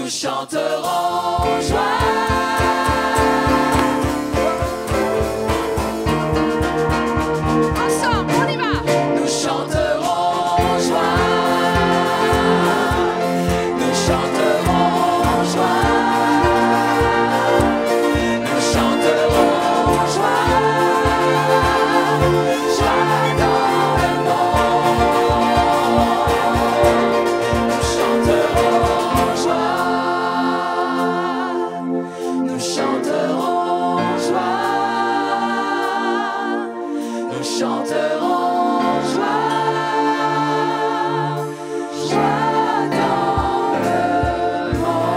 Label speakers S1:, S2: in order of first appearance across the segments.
S1: nous chanterons joie.
S2: Ensemble, on y va.
S1: Nous chanterons joie. Nous chanterons joie. Nous chanterons joie. Joie dans le monde. Nous chanterons joie. Nous chanterons joie. Nous chanterons joie. Joie dans le monde.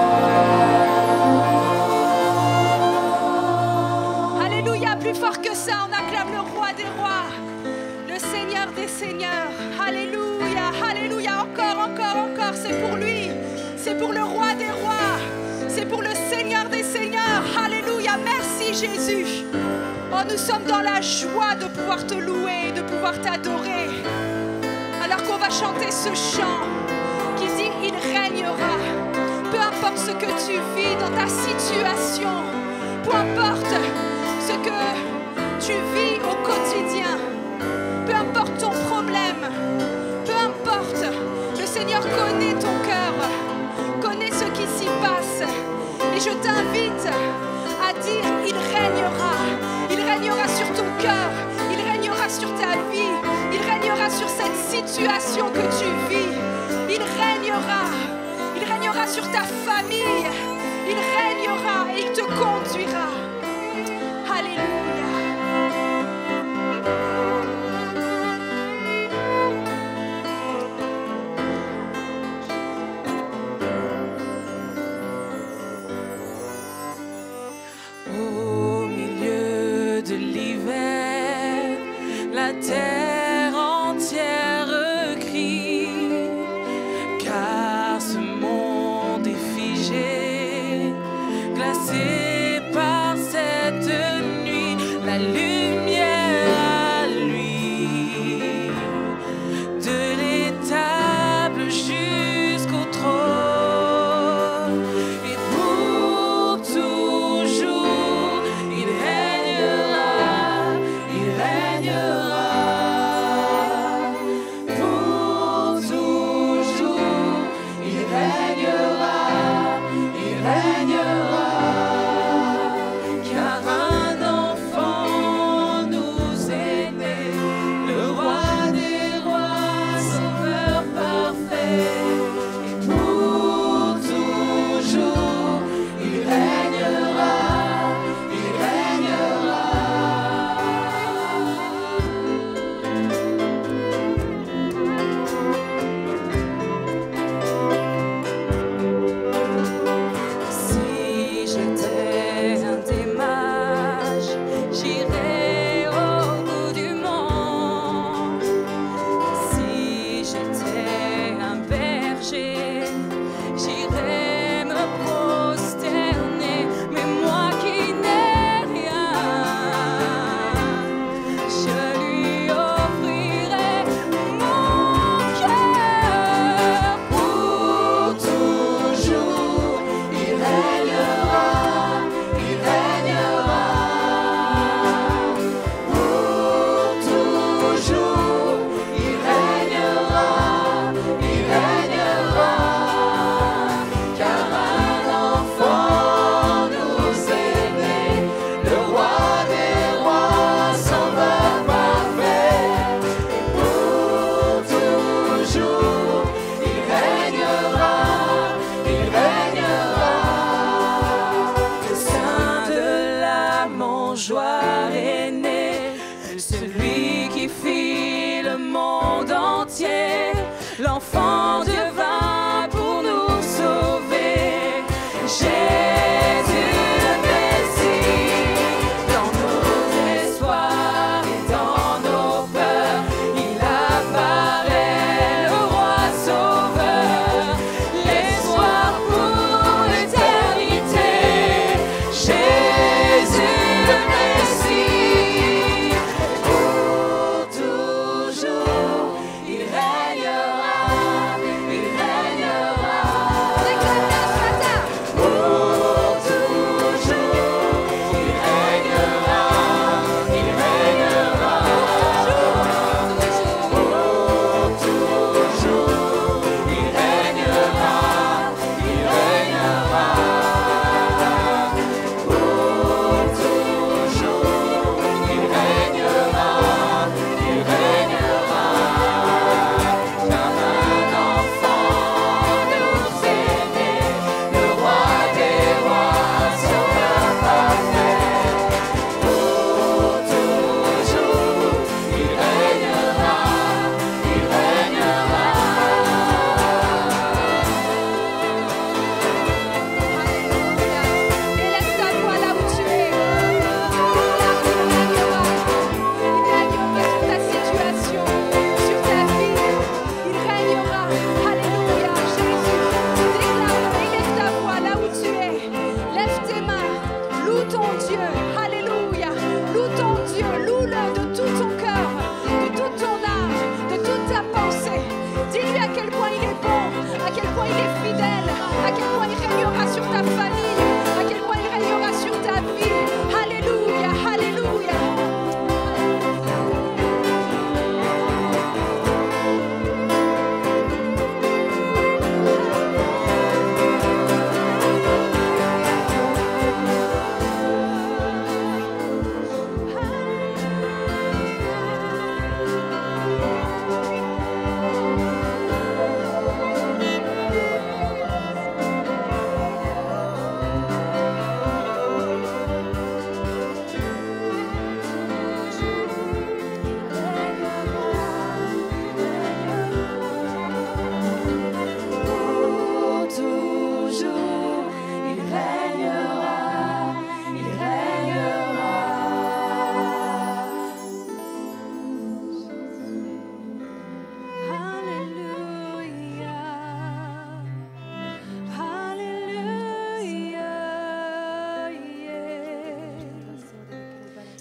S2: Alléluia, plus fort que ça, on acclame le roi des rois, le Seigneur des seigneurs. Alléluia, alléluia, encore, encore, encore, c'est pour lui, c'est pour le roi des rois, c'est pour le Seigneur des seigneurs. Alléluia, merci Jésus. Oh, nous sommes dans la joie de pouvoir te louer, de pouvoir t'adorer. Alors qu'on va chanter ce chant qui dit « Il régnera ». Peu importe ce que tu vis dans ta situation, peu importe ce que tu vis au quotidien, peu importe ton problème, peu importe, le Seigneur connaît ton cœur, connaît ce qui s'y passe. Et je t'invite à dire « Il régnera ». Il régnera sur ton cœur, il régnera sur ta vie, il régnera sur cette situation que tu vis. Il régnera sur ta famille, il régnera et il te conduira. Alléluia.
S1: Au milieu de l'hiver, la terre entière crie, car ce monde est figé, glacé par cette nuit, la lumière à lui, de l'étable jusqu'au trône, et pour toujours, il régnera, il régnera. Pour toujours, il régnera, il régnera. Car un enfant nous est né, le roi des rois, sauveur parfait. Et pour toujours, il régnera, il régnera. Si j'étais un des mages, j'irais au bout du monde. Si j'étais un berger,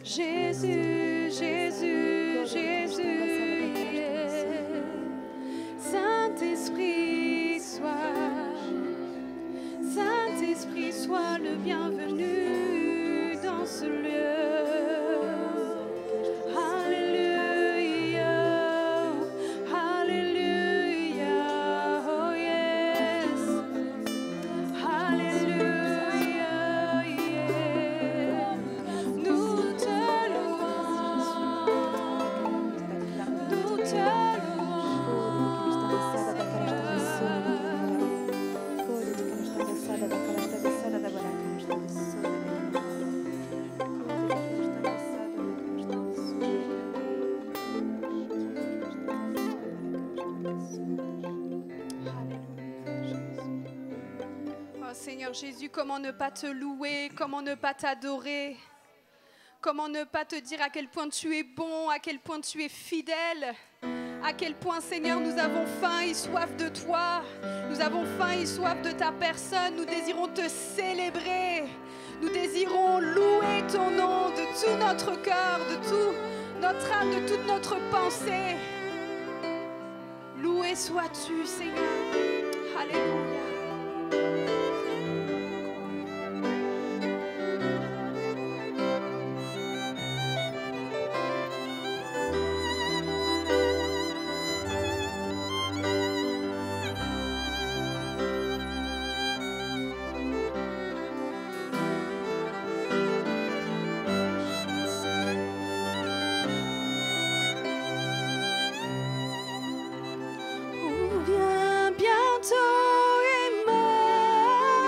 S2: Jésus, Jésus, Jésus. Saint-Esprit, sois le bienvenu dans ce lieu. Alléluia, Alléluia, oh yes. Alléluia, yeah. Nous te louons, nous te Oh Seigneur Jésus, comment ne pas te louer, comment ne pas t'adorer, comment ne pas te dire à quel point tu es bon, à quel point tu es fidèle, à quel point Seigneur nous avons faim et soif de toi, nous avons faim et soif de ta personne, nous désirons te célébrer, nous désirons louer ton nom de tout notre cœur, de tout notre âme, de toute notre pensée. Loué sois-tu Seigneur, alléluia. Viens bientôt, Emmanuel.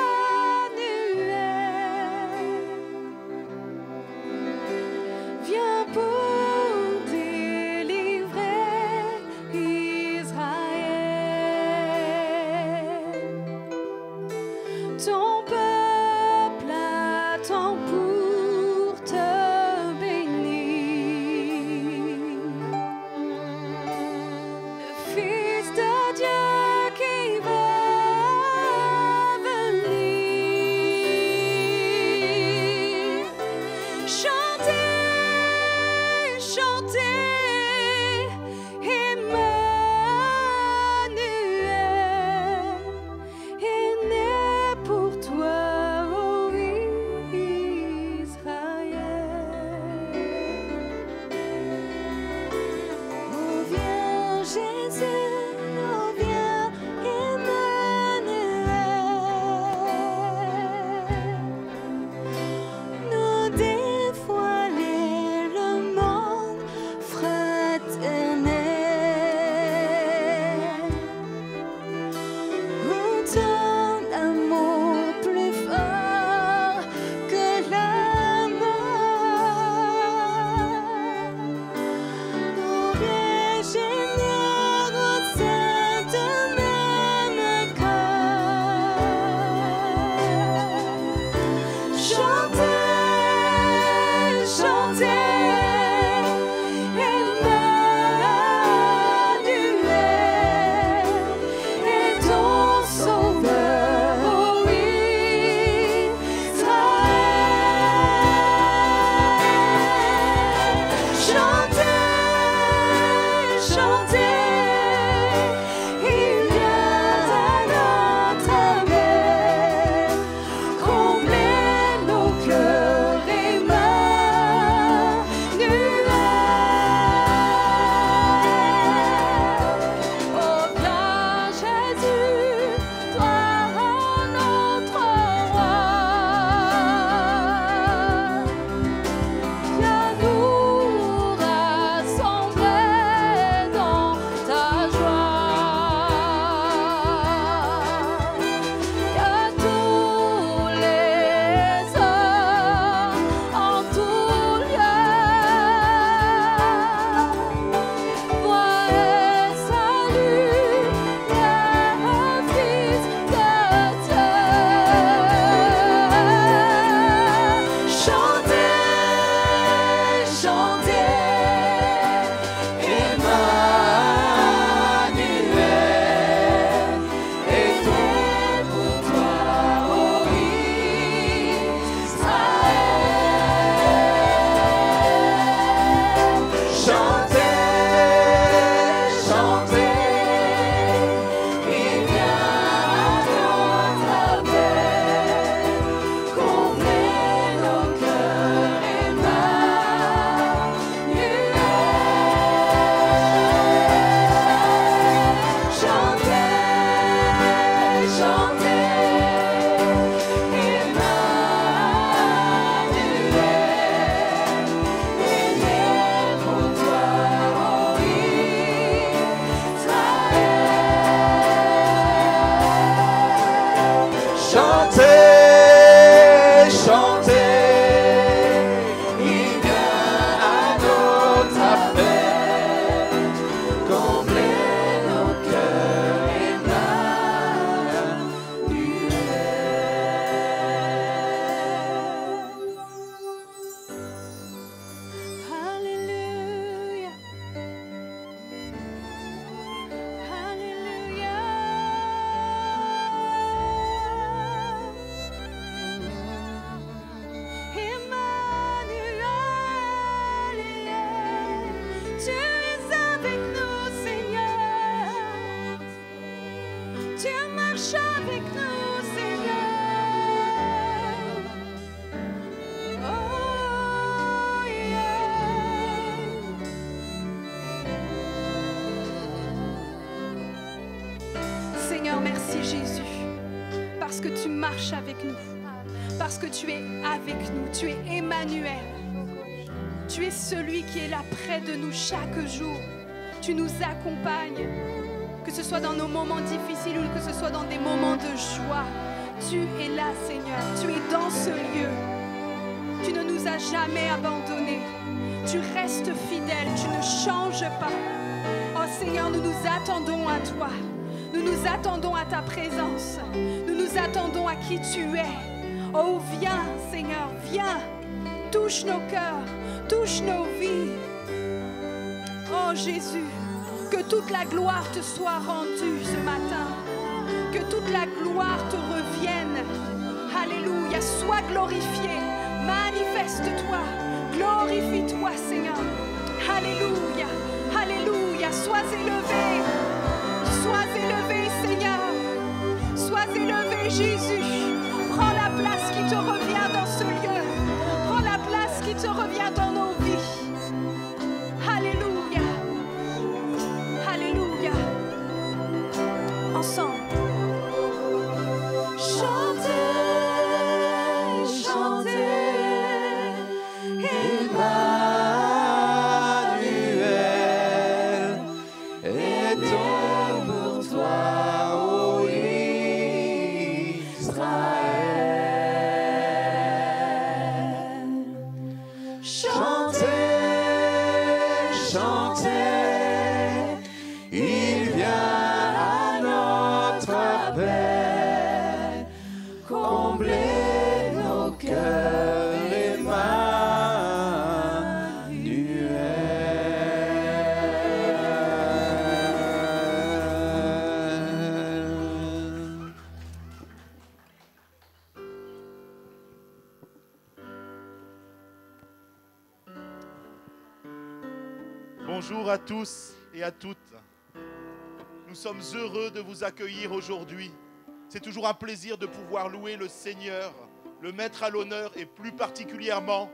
S2: Tu marches avec nous, Seigneur. Oh, yeah. Seigneur, merci Jésus, parce que tu marches avec nous, parce que tu es avec nous, tu es Emmanuel. Tu es celui qui est là près de nous chaque jour. Tu nous accompagnes, que ce soit dans nos moments difficiles ou que ce soit dans des moments de joie. Tu es là, Seigneur. Tu es dans ce lieu. Tu ne nous as jamais abandonnés. Tu restes fidèle. Tu ne changes pas. Oh Seigneur, nous nous attendons à toi. Nous nous attendons à ta présence. Nous nous attendons à qui tu es. Oh, viens, Seigneur, viens. Touche nos cœurs. Touche nos vies. Oh Jésus, que toute la gloire te soit rendue ce matin. Que toute la gloire te revienne. Alléluia, sois glorifié. Manifeste-toi. Glorifie-toi, Seigneur. Alléluia, alléluia. Sois élevé. Sois élevé, Seigneur. Sois élevé, Jésus. Prends la place qui te revient dans ce lieu. Prends la place qui te revient dans nos vies. Alléluia. Alléluia. Ensemble. Chantez, chantez.
S3: Emmanuel est ton pour toi, ô Israël. Chantez, chantez, il vient à notre appel, combler nos cœurs, Emmanuel.
S4: Bonjour à tous et à toutes. Nous sommes heureux de vous accueillir aujourd'hui. C'est toujours un plaisir de pouvoir louer le Seigneur, le mettre à l'honneur et plus particulièrement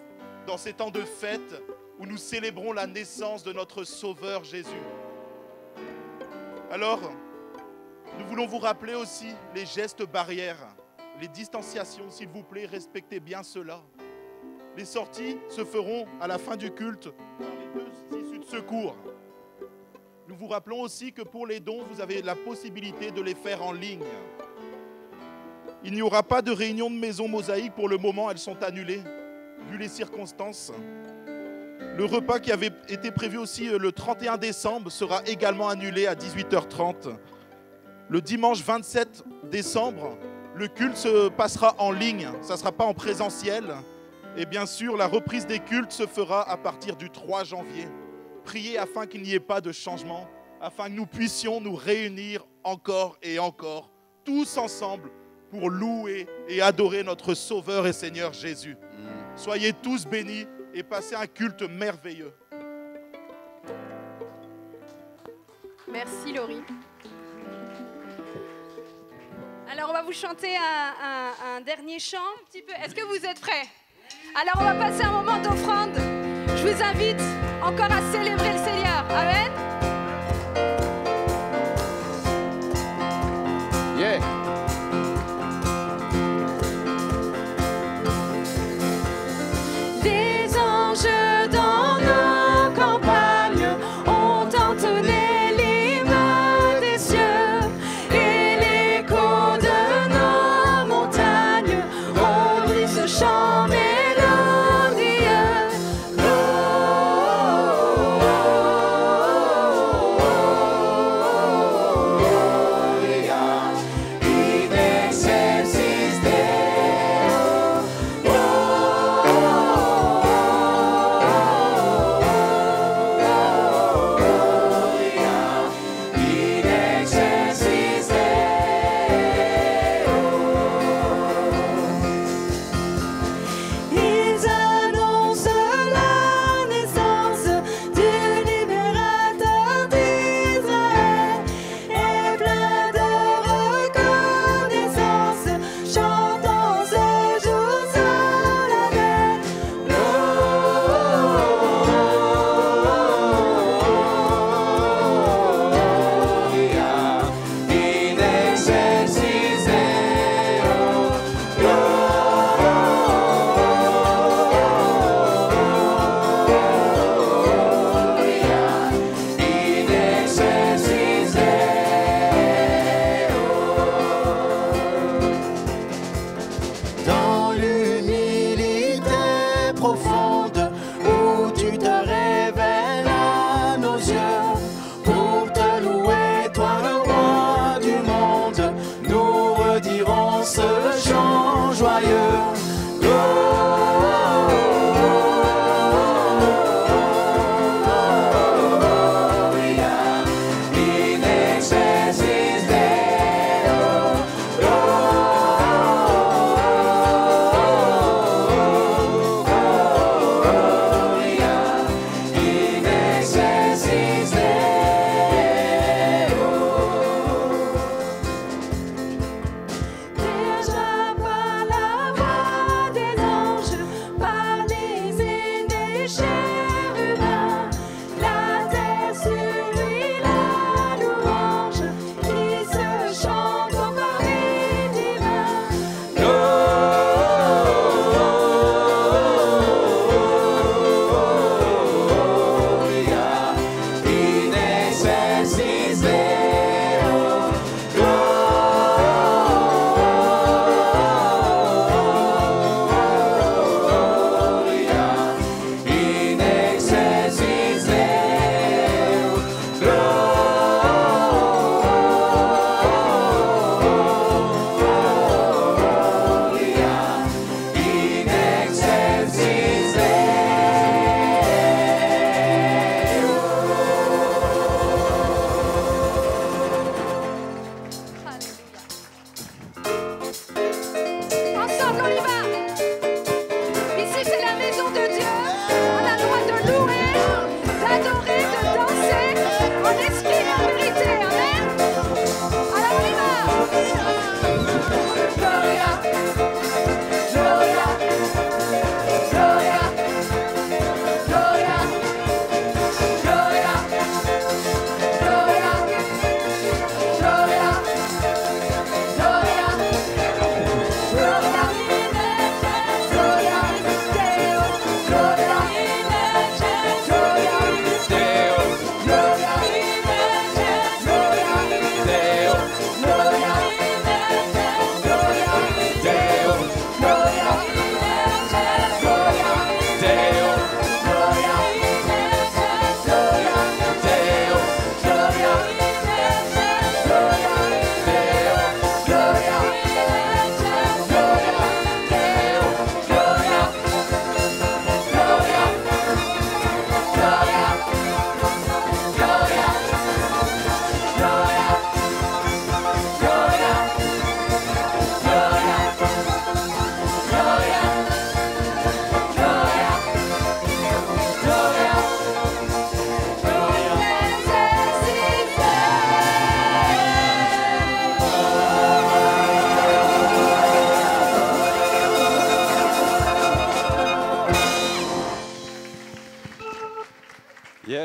S4: dans ces temps de fête où nous célébrons la naissance de notre Sauveur Jésus. Alors, nous voulons vous rappeler aussi les gestes barrières, les distanciations, s'il vous plaît, respectez bien cela. Les sorties se feront à la fin du culte par les deux issues de secours. Nous vous rappelons aussi que pour les dons, vous avez la possibilité de les faire en ligne. Il n'y aura pas de réunion de maison mosaïque pour le moment, elles sont annulées, vu les circonstances. Le repas qui avait été prévu aussi le 31 décembre sera également annulé à 18h30. Le dimanche 27 décembre, le culte se passera en ligne, ça ne sera pas en présentiel. Et bien sûr, la reprise des cultes se fera à partir du 3 janvier. Priez afin qu'il n'y ait pas de changement, afin que nous puissions nous réunir encore et encore, tous ensemble, pour louer et adorer notre Sauveur et Seigneur Jésus. Soyez tous bénis et passez un culte merveilleux.
S2: Merci Laurie. Alors on va vous chanter un dernier chant, un petit peu. Est-ce que vous êtes prêts? Alors on va passer un moment d'offrande. Je vous invite encore à célébrer le Seigneur. Amen.
S3: Yeah.
S2: Des anges dans nos campagnes ont entonné l'hymne des cieux et l'écho de nos montagnes remplit ce chant mélodieux. Oh, oh, oh,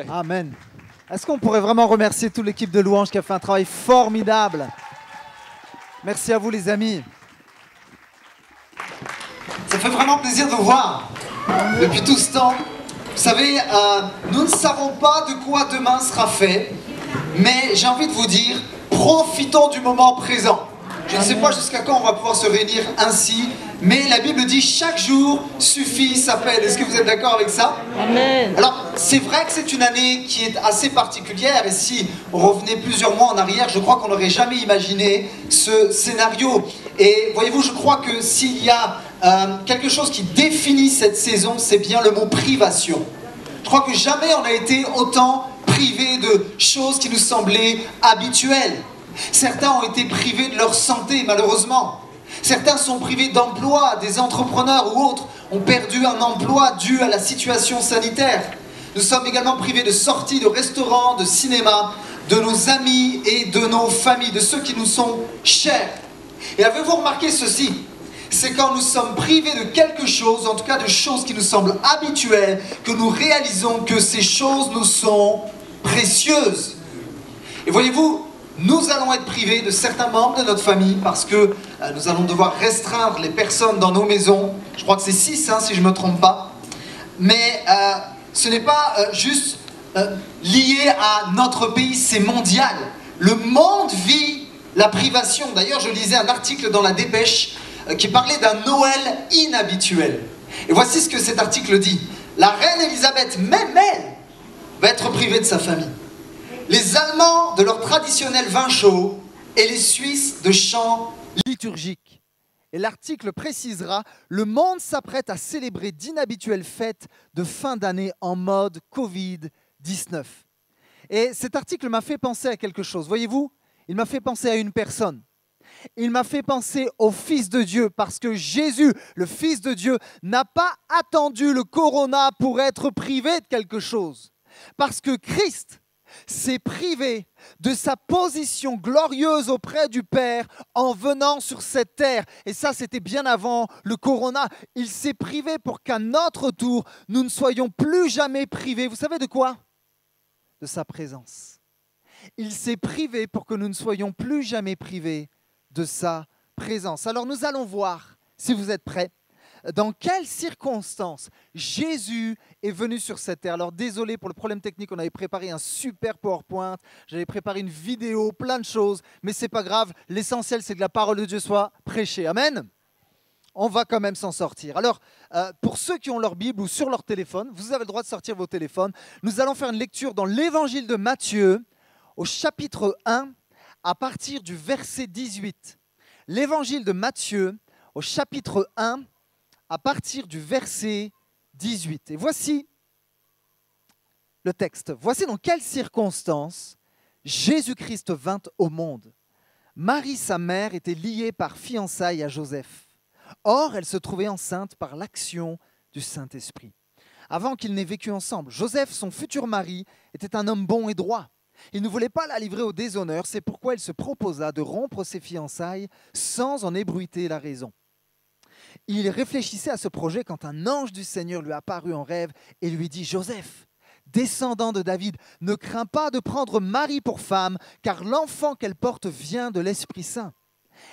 S5: Amen. Est-ce qu'on pourrait vraiment remercier toute l'équipe de louanges qui a fait un travail formidable? Merci à vous les amis.
S6: Ça fait vraiment plaisir de vous voir depuis tout ce temps. Vous savez, nous ne savons pas de quoi demain sera fait, mais j'ai envie de vous dire, profitons du moment présent. Je ne sais pas jusqu'à quand on va pouvoir se réunir ainsi, mais la Bible dit chaque jour suffit sa peine. Est-ce que vous êtes d'accord avec ça?
S7: Amen.
S6: Alors, c'est vrai que c'est une année qui est assez particulière, et si on revenait plusieurs mois en arrière, je crois qu'on n'aurait jamais imaginé ce scénario. Et voyez-vous, je crois que s'il y a quelque chose qui définit cette saison, c'est bien le mot privation. Je crois que jamais on a été autant privé de choses qui nous semblaient habituelles. Certains ont été privés de leur santé, malheureusement. Certains sont privés d'emploi, des entrepreneurs ou autres ont perdu un emploi dû à la situation sanitaire. Nous sommes également privés de sorties, de restaurants, de cinéma, de nos amis et de nos familles, de ceux qui nous sont chers. Et avez-vous remarqué ceci? C'est quand nous sommes privés de quelque chose, en tout cas de choses qui nous semblent habituelles, que nous réalisons que ces choses nous sont précieuses. Et voyez-vous, nous allons être privés de certains membres de notre famille parce que nous allons devoir restreindre les personnes dans nos maisons. Je crois que c'est 6, hein, si je ne me trompe pas. Mais ce n'est pas juste lié à notre pays, c'est mondial. Le monde vit la privation. D'ailleurs, je lisais un article dans la Dépêche qui parlait d'un Noël inhabituel. Et voici ce que cet article dit. La reine Elisabeth, même elle, va être privée de sa famille. Les Allemands de leur traditionnel vin chaud et les Suisses de chants
S5: Liturgique. Et l'article précisera, le monde s'apprête à célébrer d'inhabituelles fêtes de fin d'année en mode Covid-19. Et cet article m'a fait penser à quelque chose. Voyez-vous, il m'a fait penser à une personne. Il m'a fait penser au Fils de Dieu, parce que Jésus, le Fils de Dieu, n'a pas attendu le corona pour être privé de quelque chose. Parce que Christ s'est privé de sa position glorieuse auprès du Père en venant sur cette terre. Et ça, c'était bien avant le corona. Il s'est privé pour qu'à notre tour, nous ne soyons plus jamais privés. Vous savez de quoi? De sa présence. Il s'est privé pour que nous ne soyons plus jamais privés de sa présence. Alors nous allons voir, si vous êtes prêts, dans quelles circonstances Jésus est venu sur cette terre. Alors désolé pour le problème technique, on avait préparé un super PowerPoint, j'avais préparé une vidéo, plein de choses, mais c'est pas grave, l'essentiel c'est que la parole de Dieu soit prêchée. Amen. On va quand même s'en sortir. Alors, pour ceux qui ont leur Bible ou sur leur téléphone, vous avez le droit de sortir vos téléphones. Nous allons faire une lecture dans l'évangile de Matthieu, au chapitre 1, à partir du verset 18. L'évangile de Matthieu, au chapitre 1, à partir du verset 18. Et voici le texte. Voici dans quelles circonstances Jésus-Christ vint au monde. Marie, sa mère, était liée par fiançailles à Joseph. Or, elle se trouvait enceinte par l'action du Saint-Esprit. Avant qu'ils n'aient vécu ensemble, Joseph, son futur mari, était un homme bon et droit. Il ne voulait pas la livrer au déshonneur, c'est pourquoi il se proposa de rompre ses fiançailles sans en ébruiter la raison. Il réfléchissait à ce projet quand un ange du Seigneur lui apparut en rêve et lui dit « Joseph, descendant de David, ne crains pas de prendre Marie pour femme, car l'enfant qu'elle porte vient de l'Esprit Saint.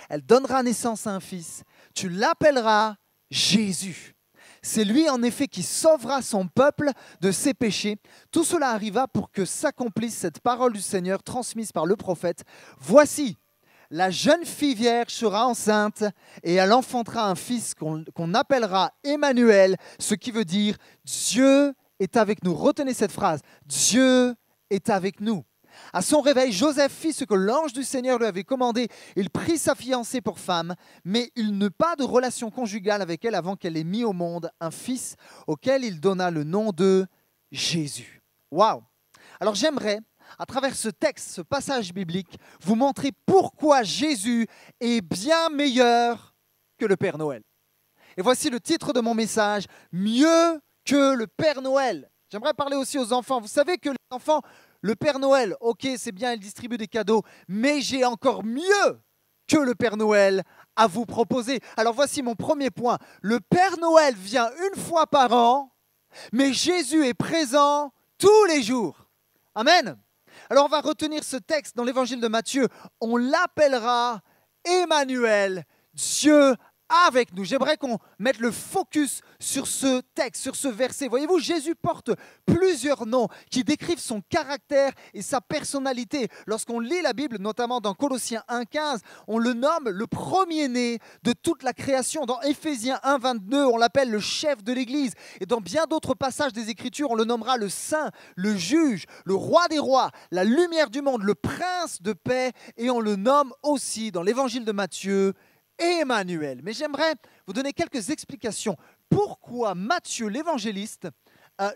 S5: Elle donnera naissance à un fils, tu l'appelleras Jésus. C'est lui en effet qui sauvera son peuple de ses péchés. Tout cela arriva pour que s'accomplisse cette parole du Seigneur transmise par le prophète. Voici, la jeune fille vierge sera enceinte et elle enfantera un fils qu'on appellera Emmanuel, ce qui veut dire Dieu est avec nous. Retenez cette phrase, Dieu est avec nous. À son réveil, Joseph fit ce que l'ange du Seigneur lui avait commandé. Il prit sa fiancée pour femme, mais il n'eut pas de relation conjugale avec elle avant qu'elle ait mis au monde un fils auquel il donna le nom de Jésus. Waouh! Alors j'aimerais, à travers ce texte, ce passage biblique, vous montrer pourquoi Jésus est bien meilleur que le Père Noël. Et voici le titre de mon message, mieux que le Père Noël. J'aimerais parler aussi aux enfants. Vous savez que les enfants, le Père Noël, ok, c'est bien, il distribue des cadeaux, mais j'ai encore mieux que le Père Noël à vous proposer. Alors voici mon premier point. Le Père Noël vient une fois par an, mais Jésus est présent tous les jours. Amen. Alors on va retenir ce texte dans l'évangile de Matthieu. On l'appellera Emmanuel, Dieu avec nous. J'aimerais qu'on mette le focus sur ce texte, sur ce verset. Voyez-vous, Jésus porte plusieurs noms qui décrivent son caractère et sa personnalité. Lorsqu'on lit la Bible, notamment dans Colossiens 1,15, on le nomme le premier-né de toute la création. Dans Éphésiens 1,22, on l'appelle le chef de l'Église. Et dans bien d'autres passages des Écritures, on le nommera le saint, le juge, le roi des rois, la lumière du monde, le prince de paix. Et on le nomme aussi dans l'évangile de Matthieu, Emmanuel. Mais j'aimerais vous donner quelques explications. Pourquoi Matthieu, l'évangéliste,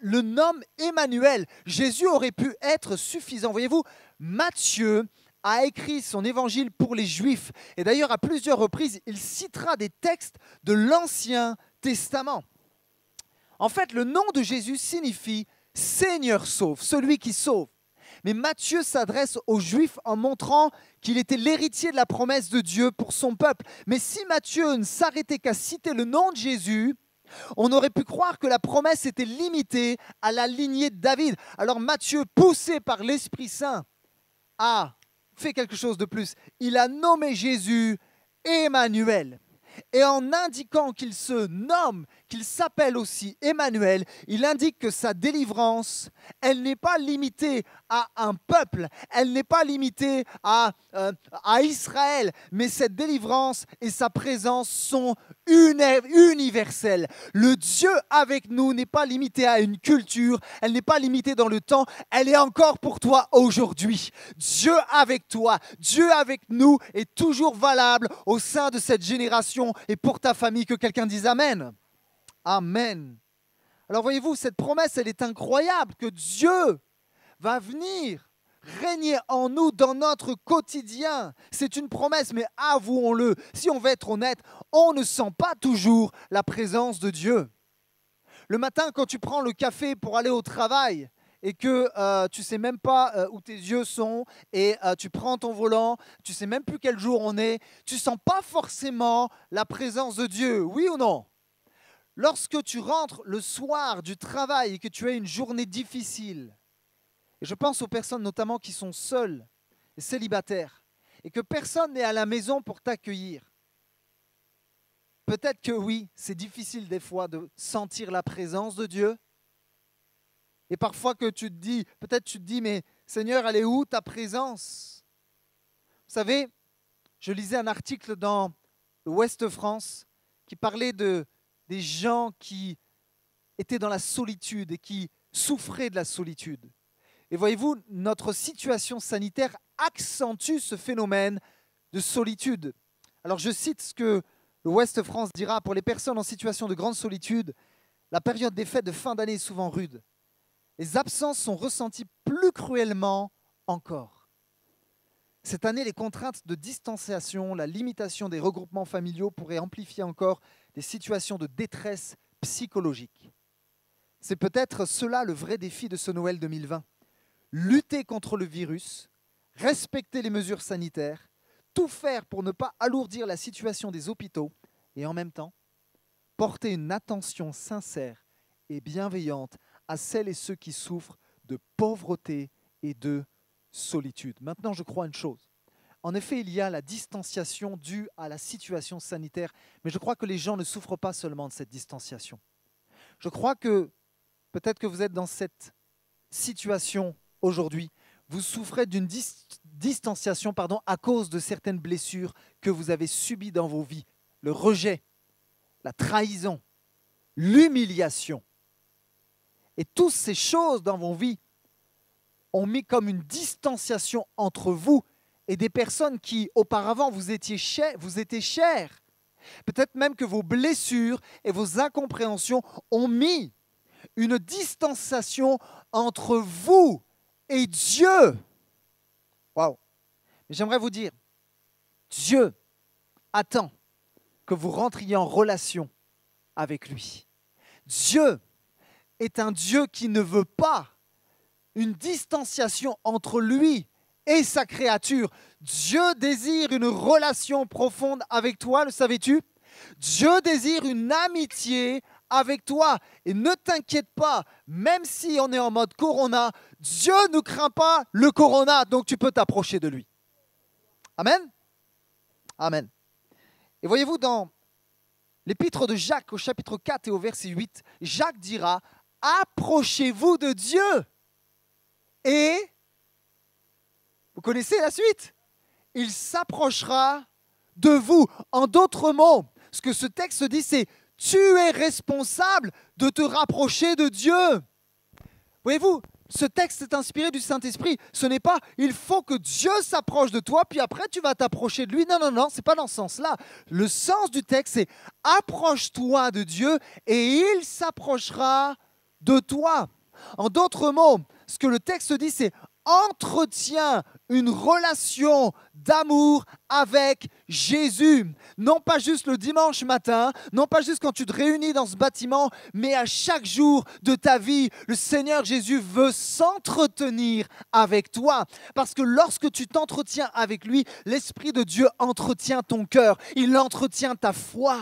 S5: le nomme Emmanuel? Jésus aurait pu être suffisant. Voyez-vous, Matthieu a écrit son évangile pour les Juifs. Et d'ailleurs, à plusieurs reprises, il citera des textes de l'Ancien Testament. En fait, le nom de Jésus signifie « Seigneur sauve », celui qui sauve. Mais Matthieu s'adresse aux Juifs en montrant qu'il était l'héritier de la promesse de Dieu pour son peuple. Mais si Matthieu ne s'arrêtait qu'à citer le nom de Jésus, on aurait pu croire que la promesse était limitée à la lignée de David. Alors Matthieu, poussé par l'Esprit Saint, a fait quelque chose de plus. Il a nommé Jésus Emmanuel. Et en indiquant qu'il se nomme, qu'il s'appelle aussi Emmanuel, il indique que sa délivrance, elle n'est pas limitée à un peuple, elle n'est pas limitée à Israël, mais cette délivrance et sa présence sont universelles. Le Dieu avec nous n'est pas limité à une culture, elle n'est pas limitée dans le temps, elle est encore pour toi aujourd'hui. Dieu avec toi, Dieu avec nous est toujours valable au sein de cette génération et pour ta famille. Que quelqu'un dise Amen. Amen. Alors voyez-vous, cette promesse, elle est incroyable, que Dieu va venir régner en nous dans notre quotidien. C'est une promesse, mais avouons-le, si on veut être honnête, on ne sent pas toujours la présence de Dieu. Le matin, quand tu prends le café pour aller au travail et que tu ne sais même pas où tes yeux sont et tu prends ton volant, tu ne sais même plus quel jour on est, tu ne sens pas forcément la présence de Dieu, oui ou non? Lorsque tu rentres le soir du travail et que tu as une journée difficile, et je pense aux personnes notamment qui sont seules et célibataires, et que personne n'est à la maison pour t'accueillir, peut-être que oui, c'est difficile des fois de sentir la présence de Dieu. Et parfois que tu te dis, peut-être tu te dis, mais Seigneur, elle est où ta présence? Vous savez, je lisais un article dans l'Ouest France qui parlait des gens qui étaient dans la solitude et qui souffraient de la solitude. Et voyez-vous, notre situation sanitaire accentue ce phénomène de solitude. Alors je cite ce que l'Ouest France dira: pour les personnes en situation de grande solitude, la période des fêtes de fin d'année est souvent rude. Les absences sont ressenties plus cruellement encore. Cette année, les contraintes de distanciation, la limitation des regroupements familiaux pourraient amplifier encore des situations de détresse psychologique. C'est peut-être cela le vrai défi de ce Noël 2020. Lutter contre le virus, respecter les mesures sanitaires, tout faire pour ne pas alourdir la situation des hôpitaux et en même temps, porter une attention sincère et bienveillante à celles et ceux qui souffrent de pauvreté et de solitude. Maintenant, je crois une chose. En effet, il y a la distanciation due à la situation sanitaire, mais je crois que les gens ne souffrent pas seulement de cette distanciation. Je crois que peut-être que vous êtes dans cette situation aujourd'hui. Vous souffrez d'une distanciation à cause de certaines blessures que vous avez subies dans vos vies. Le rejet, la trahison, l'humiliation. Et toutes ces choses dans vos vies ont mis comme une distanciation entre vous et des personnes qui, auparavant, vous étiez chers. Peut-être même que vos blessures et vos incompréhensions ont mis une distanciation entre vous et Dieu. Waouh! Mais j'aimerais vous dire, Dieu attend que vous rentriez en relation avec lui. Dieu est un Dieu qui ne veut pas une distanciation entre lui et sa créature. Dieu désire une relation profonde avec toi, le savais-tu? Dieu désire une amitié avec toi. Et ne t'inquiète pas, même si on est en mode corona, Dieu ne craint pas le corona, donc tu peux t'approcher de lui. Amen. Amen. Et voyez-vous, dans l'épître de Jacques, au chapitre 4 et au verset 8, Jacques dira, approchez-vous de Dieu. Et, vous connaissez la suite, il s'approchera de vous. En d'autres mots, ce que ce texte dit, c'est tu es responsable de te rapprocher de Dieu. Voyez-vous, ce texte est inspiré du Saint-Esprit. Ce n'est pas il faut que Dieu s'approche de toi, puis après tu vas t'approcher de lui. Non, non, non, ce n'est pas dans ce sens-là. Le sens du texte, c'est approche-toi de Dieu et il s'approchera de toi. En d'autres mots, ce que le texte dit, c'est entretiens une relation d'amour avec Jésus. Non pas juste le dimanche matin, non pas juste quand tu te réunis dans ce bâtiment, mais à chaque jour de ta vie, le Seigneur Jésus veut s'entretenir avec toi. Parce que lorsque tu t'entretiens avec lui, l'Esprit de Dieu entretient ton cœur, il entretient ta foi.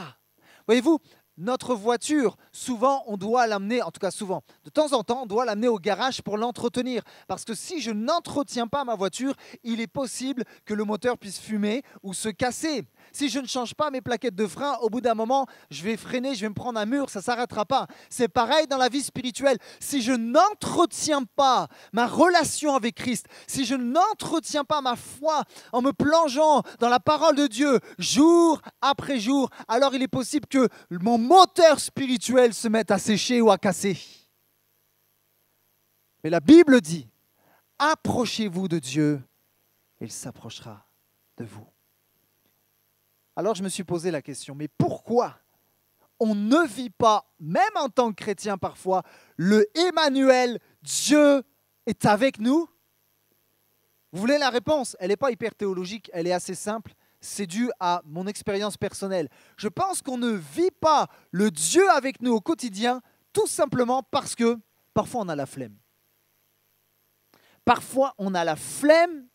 S5: Voyez-vous, notre voiture, souvent, on doit l'amener, en tout cas souvent, de temps en temps, on doit l'amener au garage pour l'entretenir. Parce que si je n'entretiens pas ma voiture, il est possible que le moteur puisse fumer ou se casser. Si je ne change pas mes plaquettes de frein, au bout d'un moment, je vais freiner, je vais me prendre un mur, ça ne s'arrêtera pas. C'est pareil dans la vie spirituelle. Si je n'entretiens pas ma relation avec Christ, si je n'entretiens pas ma foi en me plongeant dans la parole de Dieu jour après jour, alors il est possible que mon moteur spirituel se mette à sécher ou à casser. Mais la Bible dit, approchez-vous de Dieu, et il s'approchera de vous. Alors je me suis posé la question, mais pourquoi on ne vit pas, même en tant que chrétien parfois, le Emmanuel, Dieu est avec nous? Vous voulez la réponse? Elle n'est pas hyper théologique, elle est assez simple. C'est dû à mon expérience personnelle. Je pense qu'on ne vit pas le Dieu avec nous au quotidien, tout simplement parce que parfois on a la flemme. Parfois on a la flemme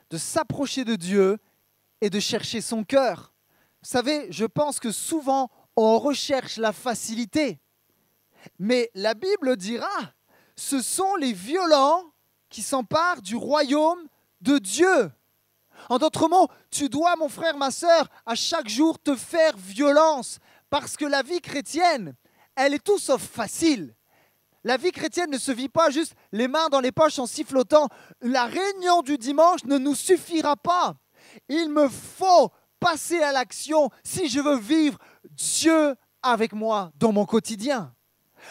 S5: de s'approcher de Dieu et de chercher son cœur. Vous savez, je pense que souvent, on recherche la facilité. Mais la Bible dira, ce sont les violents qui s'emparent du royaume de Dieu. En d'autres mots, tu dois, mon frère, ma sœur, à chaque jour te faire violence. Parce que la vie chrétienne, elle est tout sauf facile. La vie chrétienne ne se vit pas juste les mains dans les poches en sifflotant. La réunion du dimanche ne nous suffira pas. Il me faut passer à l'action si je veux vivre Dieu avec moi dans mon quotidien.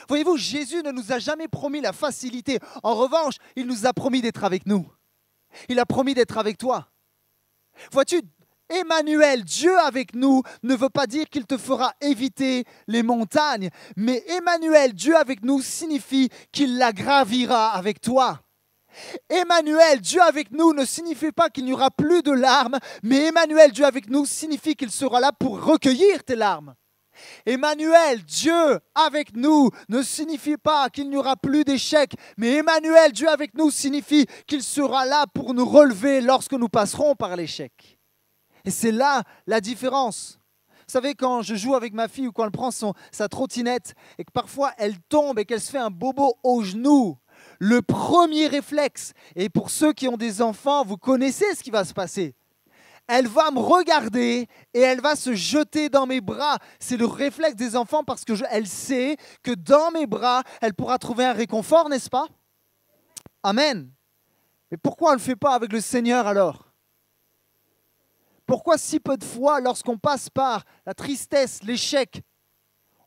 S5: Voyez-vous, Jésus ne nous a jamais promis la facilité. En revanche, il nous a promis d'être avec nous. Il a promis d'être avec toi. Vois-tu, Emmanuel, Dieu avec nous, ne veut pas dire qu'il te fera éviter les montagnes. Mais Emmanuel, Dieu avec nous, signifie qu'il la gravira avec toi. Emmanuel, Dieu avec nous ne signifie pas qu'il n'y aura plus de larmes, mais Emmanuel, Dieu avec nous signifie qu'il sera là pour recueillir tes larmes. Emmanuel, Dieu avec nous ne signifie pas qu'il n'y aura plus d'échecs, mais Emmanuel, Dieu avec nous signifie qu'il sera là pour nous relever lorsque nous passerons par l'échec. Et c'est là la différence. Vous savez, quand je joue avec ma fille ou quand elle prend sa trottinette et que parfois elle tombe et qu'elle se fait un bobo au genou, le premier réflexe, et pour ceux qui ont des enfants, vous connaissez ce qui va se passer. Elle va me regarder et elle va se jeter dans mes bras. C'est le réflexe des enfants parce qu'elle sait que dans mes bras, elle pourra trouver un réconfort, n'est-ce pas? Amen. Mais pourquoi on ne le fait pas avec le Seigneur alors? Pourquoi si peu de fois, lorsqu'on passe par la tristesse, l'échec,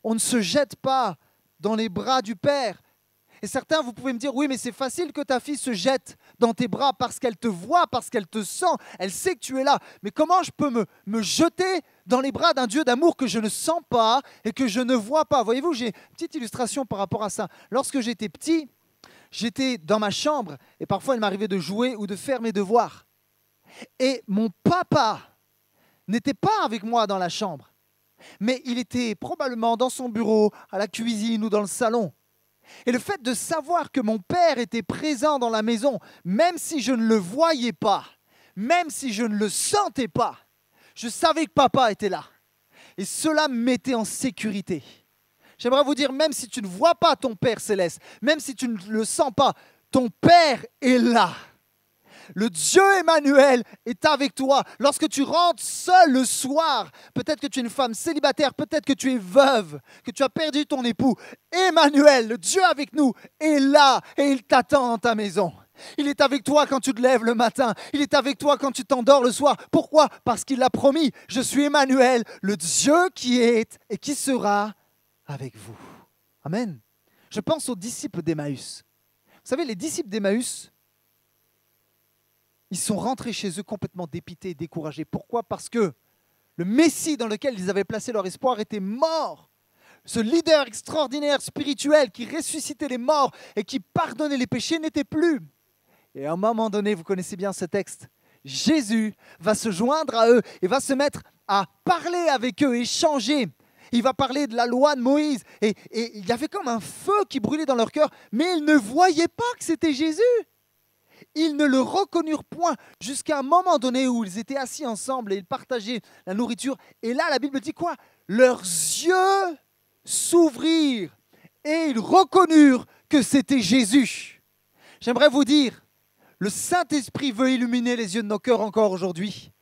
S5: on ne se jette pas dans les bras du Père? Et certains, vous pouvez me dire, oui, mais c'est facile que ta fille se jette dans tes bras parce qu'elle te voit, parce qu'elle te sent, elle sait que tu es là. Mais comment je peux me jeter dans les bras d'un Dieu d'amour que je ne sens pas et que je ne vois pas? Voyez-vous, j'ai une petite illustration par rapport à ça. Lorsque j'étais petit, j'étais dans ma chambre et parfois il m'arrivait de jouer ou de faire mes devoirs. Et mon papa n'était pas avec moi dans la chambre, mais il était probablement dans son bureau, à la cuisine ou dans le salon. Et le fait de savoir que mon père était présent dans la maison, même si je ne le voyais pas, même si je ne le sentais pas, je savais que papa était là. Et cela me mettait en sécurité. J'aimerais vous dire, même si tu ne vois pas ton Père céleste, même si tu ne le sens pas, ton Père est là. Le Dieu Emmanuel est avec toi. Lorsque tu rentres seul le soir, peut-être que tu es une femme célibataire, peut-être que tu es veuve, que tu as perdu ton époux. Emmanuel, le Dieu avec nous, est là et il t'attend dans ta maison. Il est avec toi quand tu te lèves le matin. Il est avec toi quand tu t'endors le soir. Pourquoi? Parce qu'il l'a promis. Je suis Emmanuel, le Dieu qui est et qui sera avec vous. Amen. Je pense aux disciples d'Emmaüs. Vous savez, les disciples d'Emmaüs, ils sont rentrés chez eux complètement dépités et découragés. Pourquoi? Parce que le Messie dans lequel ils avaient placé leur espoir était mort. Ce leader extraordinaire spirituel qui ressuscitait les morts et qui pardonnait les péchés n'était plus. Et à un moment donné, vous connaissez bien ce texte, Jésus va se joindre à eux et va se mettre à parler avec eux, échanger. Il va parler de la loi de Moïse. Et il y avait comme un feu qui brûlait dans leur cœur, mais ils ne voyaient pas que c'était Jésus. Ils ne le reconnurent point jusqu'à un moment donné où ils étaient assis ensemble et ils partageaient la nourriture. Et là, la Bible dit quoi? Leurs yeux s'ouvrirent et ils reconnurent que c'était Jésus. J'aimerais vous dire, le Saint-Esprit veut illuminer les yeux de nos cœurs encore aujourd'hui.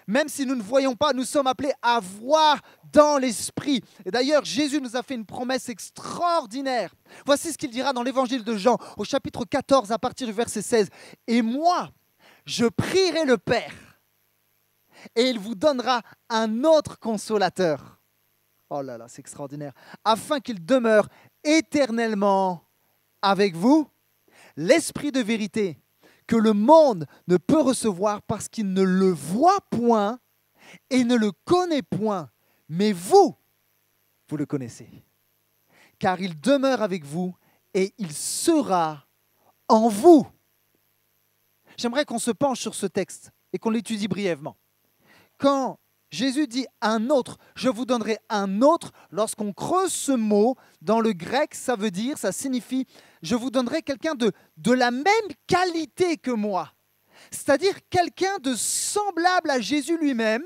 S5: Même si nous ne voyons pas, nous sommes appelés à voir dans l'Esprit. Et d'ailleurs, Jésus nous a fait une promesse extraordinaire. Voici ce qu'il dira dans l'Évangile de Jean, au chapitre 14, à partir du verset 16. « Et moi, je prierai le Père, et il vous donnera un autre consolateur. » Oh là là, c'est extraordinaire. « Afin qu'il demeure éternellement avec vous, l'Esprit de vérité, que le monde ne peut recevoir parce qu'il ne le voit point et ne le connaît point. Mais vous, vous le connaissez. Car il demeure avec vous et il sera en vous. » J'aimerais qu'on se penche sur ce texte et qu'on l'étudie brièvement. Quand Jésus dit « un autre », je vous donnerai un autre. Lorsqu'on creuse ce mot, dans le grec, ça signifie « je vous donnerai quelqu'un de la même qualité que moi ». C'est-à-dire quelqu'un de semblable à Jésus lui-même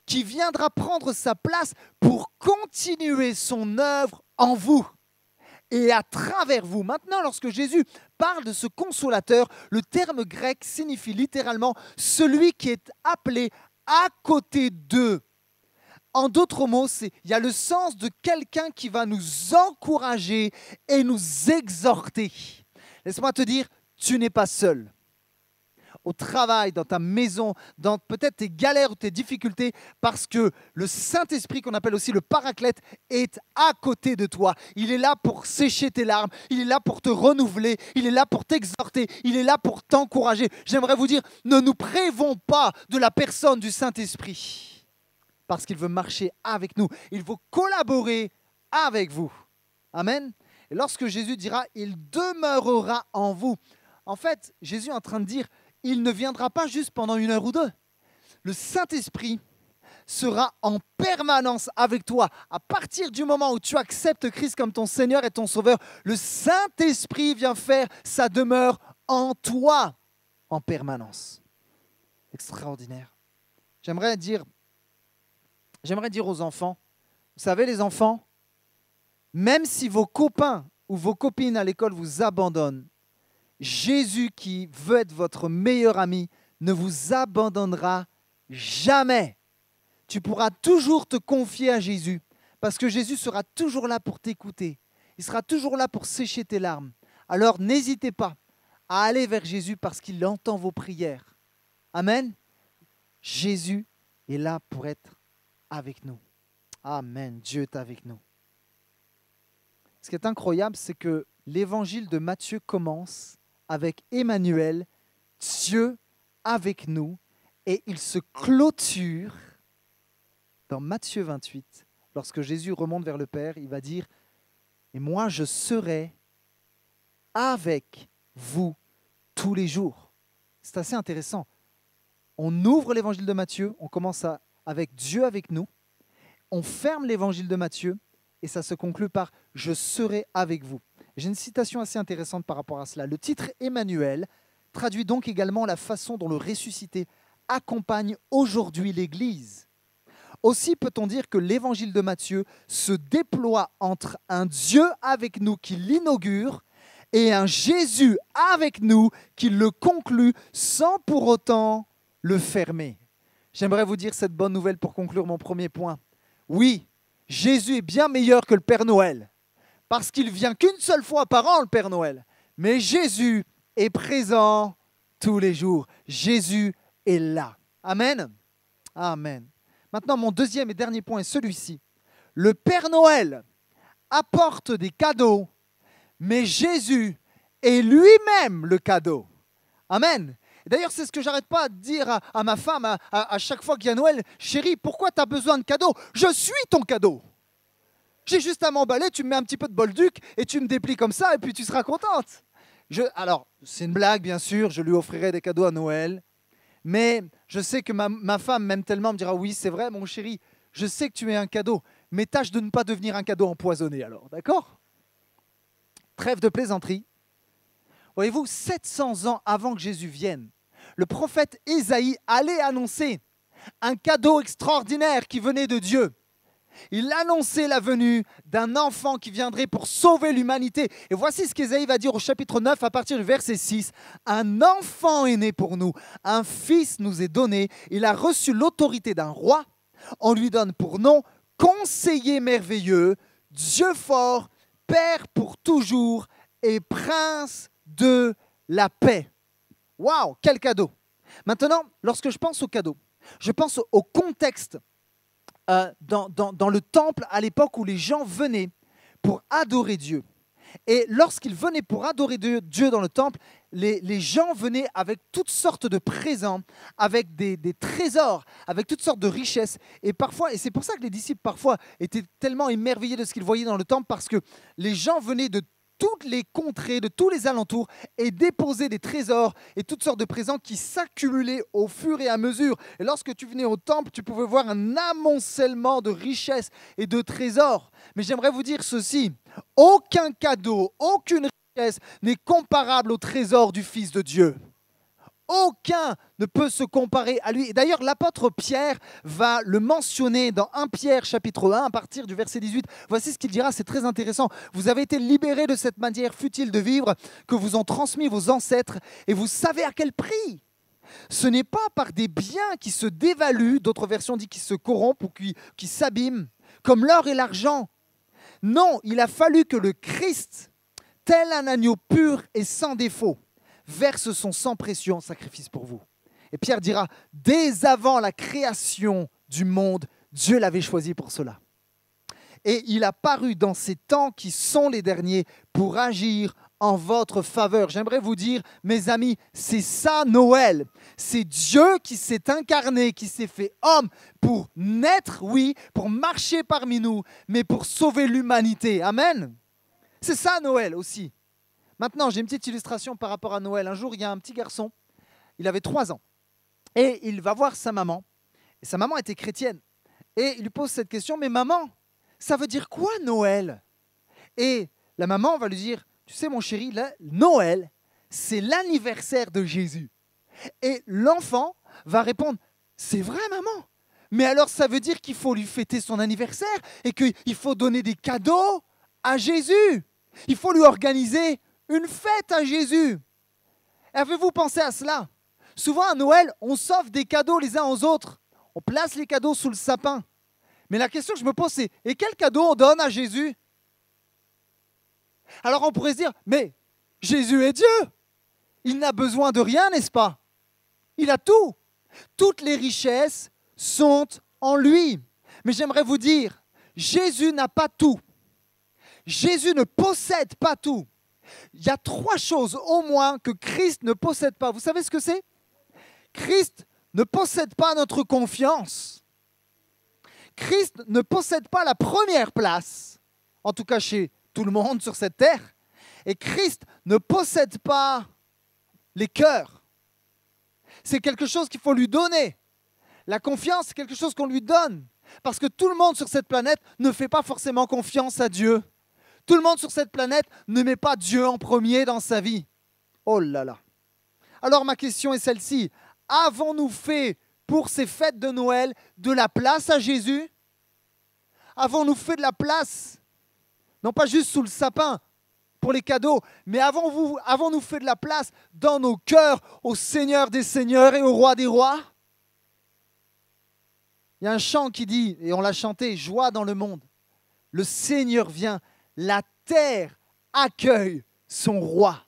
S5: qui viendra prendre sa place pour continuer son œuvre en vous et à travers vous. Maintenant, lorsque Jésus parle de ce consolateur, le terme grec signifie littéralement « celui qui est appelé à côté d'eux ». En d'autres mots, il y a le sens de quelqu'un qui va nous encourager et nous exhorter. Laisse-moi te dire, tu n'es pas seul. Au travail, dans ta maison, dans peut-être tes galères ou tes difficultés, parce que le Saint-Esprit, qu'on appelle aussi le Paraclète, est à côté de toi. Il est là pour sécher tes larmes, il est là pour te renouveler, il est là pour t'exhorter, il est là pour t'encourager. J'aimerais vous dire, ne nous privons pas de la personne du Saint-Esprit, parce qu'il veut marcher avec nous, il veut collaborer avec vous. Amen. Et lorsque Jésus dira, il demeurera en vous, en fait, Jésus est en train de dire, il ne viendra pas juste pendant 1 heure ou 2. Le Saint-Esprit sera en permanence avec toi. À partir du moment où tu acceptes Christ comme ton Seigneur et ton Sauveur, le Saint-Esprit vient faire sa demeure en toi en permanence. Extraordinaire. J'aimerais dire aux enfants, vous savez les enfants, même si vos copains ou vos copines à l'école vous abandonnent, Jésus qui veut être votre meilleur ami ne vous abandonnera jamais. Tu pourras toujours te confier à Jésus parce que Jésus sera toujours là pour t'écouter. Il sera toujours là pour sécher tes larmes. Alors n'hésitez pas à aller vers Jésus parce qu'il entend vos prières. Amen. Jésus est là pour être avec nous. Amen. Dieu est avec nous. Ce qui est incroyable, c'est que l'évangile de Matthieu commence avec Emmanuel, Dieu avec nous, et il se clôture dans Matthieu 28. Lorsque Jésus remonte vers le Père, il va dire « Et moi, je serai avec vous tous les jours. » C'est assez intéressant. On ouvre l'évangile de Matthieu, on commence avec Dieu avec nous, on ferme l'évangile de Matthieu, et ça se conclut par « Je serai avec vous ». J'ai une citation assez intéressante par rapport à cela. Le titre Emmanuel traduit donc également la façon dont le ressuscité accompagne aujourd'hui l'Église. Aussi peut-on dire que l'évangile de Matthieu se déploie entre un Dieu avec nous qui l'inaugure et un Jésus avec nous qui le conclut sans pour autant le fermer. J'aimerais vous dire cette bonne nouvelle pour conclure mon premier point. Oui, Jésus est bien meilleur que le Père Noël, parce qu'il vient qu'une seule fois par an, le Père Noël. Mais Jésus est présent tous les jours. Jésus est là. Amen. Amen. Maintenant, mon deuxième et dernier point est celui-ci. Le Père Noël apporte des cadeaux, mais Jésus est lui-même le cadeau. Amen. D'ailleurs, c'est ce que j'arrête pas de dire à ma femme à chaque fois qu'il y a Noël. Chérie, pourquoi tu as besoin de cadeaux? Je suis ton cadeau. J'ai juste à m'emballer, tu me mets un petit peu de bolduc et tu me déplies comme ça et puis tu seras contente. Alors, c'est une blague, bien sûr, je lui offrirai des cadeaux à Noël. Mais je sais que ma femme m'aime tellement, me dira, oui, c'est vrai, mon chéri, je sais que tu es un cadeau, mais tâche de ne pas devenir un cadeau empoisonné alors, d'accord? Trêve de plaisanterie. Voyez-vous, 700 ans avant que Jésus vienne, le prophète Ésaïe allait annoncer un cadeau extraordinaire qui venait de Dieu. Il annonçait la venue d'un enfant qui viendrait pour sauver l'humanité. Et voici ce qu'Ésaïe va dire au chapitre 9 à partir du verset 6. Un enfant est né pour nous, un fils nous est donné. Il a reçu l'autorité d'un roi. On lui donne pour nom conseiller merveilleux, Dieu fort, Père pour toujours et Prince de la paix. Waouh, quel cadeau! Maintenant, lorsque je pense au cadeau, je pense au contexte dans le temple à l'époque où les gens venaient pour adorer Dieu. Et lorsqu'ils venaient pour adorer Dieu dans le temple, les gens venaient avec toutes sortes de présents, avec des trésors, avec toutes sortes de richesses. Et c'est pour ça que les disciples parfois étaient tellement émerveillés de ce qu'ils voyaient dans le temple, parce que les gens venaient de toutes les contrées, de tous les alentours, et déposaient des trésors et toutes sortes de présents qui s'accumulaient au fur et à mesure. Et lorsque tu venais au temple, tu pouvais voir un amoncellement de richesses et de trésors. Mais j'aimerais vous dire ceci, aucun cadeau, aucune richesse n'est comparable au trésor du Fils de Dieu. Aucun ne peut se comparer à lui. Et d'ailleurs, l'apôtre Pierre va le mentionner dans 1 Pierre chapitre 1 à partir du verset 18. Voici ce qu'il dira, c'est très intéressant. Vous avez été libérés de cette manière futile de vivre que vous ont transmis vos ancêtres et vous savez à quel prix. Ce n'est pas par des biens qui se dévaluent, d'autres versions disent qui se corrompent ou qui s'abîment, comme l'or et l'argent. Non, il a fallu que le Christ, tel un agneau pur et sans défaut, verse son sang précieux en sacrifice pour vous. Et Pierre dira, dès avant la création du monde, Dieu l'avait choisi pour cela. Et il a paru dans ces temps qui sont les derniers pour agir en votre faveur. J'aimerais vous dire, mes amis, c'est ça Noël. C'est Dieu qui s'est incarné, qui s'est fait homme pour naître, oui, pour marcher parmi nous, mais pour sauver l'humanité. Amen. C'est ça Noël aussi. Maintenant, j'ai une petite illustration par rapport à Noël. Un jour, il y a un petit garçon, il avait 3 ans, et il va voir sa maman. Et sa maman était chrétienne. Et il lui pose cette question, mais maman, ça veut dire quoi Noël? Et la maman va lui dire, tu sais mon chéri, là, Noël, c'est l'anniversaire de Jésus. Et l'enfant va répondre, c'est vrai maman, mais alors ça veut dire qu'il faut lui fêter son anniversaire et qu'il faut donner des cadeaux à Jésus. Il faut lui organiser une fête à Jésus. Avez-vous pensé à cela? Souvent à Noël, on s'offre des cadeaux les uns aux autres. On place les cadeaux sous le sapin. Mais la question que je me pose, c'est, et quel cadeau on donne à Jésus? Alors on pourrait se dire, mais Jésus est Dieu. Il n'a besoin de rien, n'est-ce pas? Il a tout. Toutes les richesses sont en lui. Mais j'aimerais vous dire, Jésus n'a pas tout. Jésus ne possède pas tout. Il y a 3 choses au moins que Christ ne possède pas. Vous savez ce que c'est? Christ ne possède pas notre confiance. Christ ne possède pas la première place, en tout cas chez tout le monde sur cette terre. Et Christ ne possède pas les cœurs. C'est quelque chose qu'il faut lui donner. La confiance, c'est quelque chose qu'on lui donne. Parce que tout le monde sur cette planète ne fait pas forcément confiance à Dieu. Tout le monde sur cette planète ne met pas Dieu en premier dans sa vie. Oh là là. Alors ma question est celle-ci. Avons-nous fait pour ces fêtes de Noël de la place à Jésus? Avons-nous fait de la place, non pas juste sous le sapin pour les cadeaux, mais avons-nous fait de la place dans nos cœurs au Seigneur des Seigneurs et au Roi des Rois? Il y a un chant qui dit, et on l'a chanté, « Joie dans le monde ». Le Seigneur vient, la terre accueille son roi.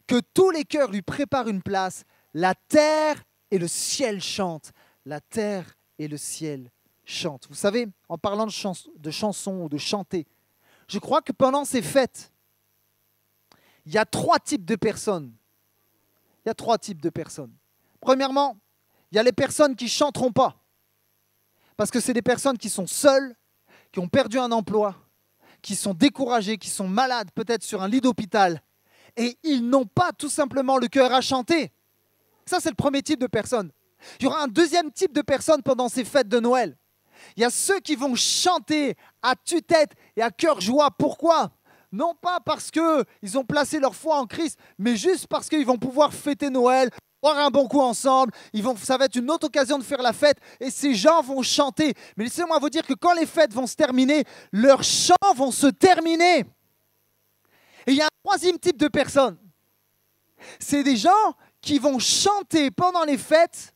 S5: Que tous les cœurs lui préparent une place. La terre et le ciel chantent. La terre et le ciel chantent. Vous savez, en parlant de chansons ou de chanter, je crois que pendant ces fêtes, il y a 3 types de personnes. Il y a 3 types de personnes. Premièrement, il y a les personnes qui ne chanteront pas. Parce que c'est des personnes qui sont seules, qui ont perdu un emploi, qui sont découragées, qui sont malades, peut-être sur un lit d'hôpital, et ils n'ont pas tout simplement le cœur à chanter. Ça, c'est le premier type de personnes. Il y aura un deuxième type de personnes pendant ces fêtes de Noël. Il y a ceux qui vont chanter à tue-tête et à cœur joie. Pourquoi ? Non pas parce qu'ils ont placé leur foi en Christ, mais juste parce qu'ils vont pouvoir fêter Noël, boire un bon coup ensemble. Ça va être une autre occasion de faire la fête et ces gens vont chanter. Mais laissez-moi vous dire que quand les fêtes vont se terminer, leurs chants vont se terminer. Et il y a un troisième type de personnes. C'est des gens qui vont chanter pendant les fêtes,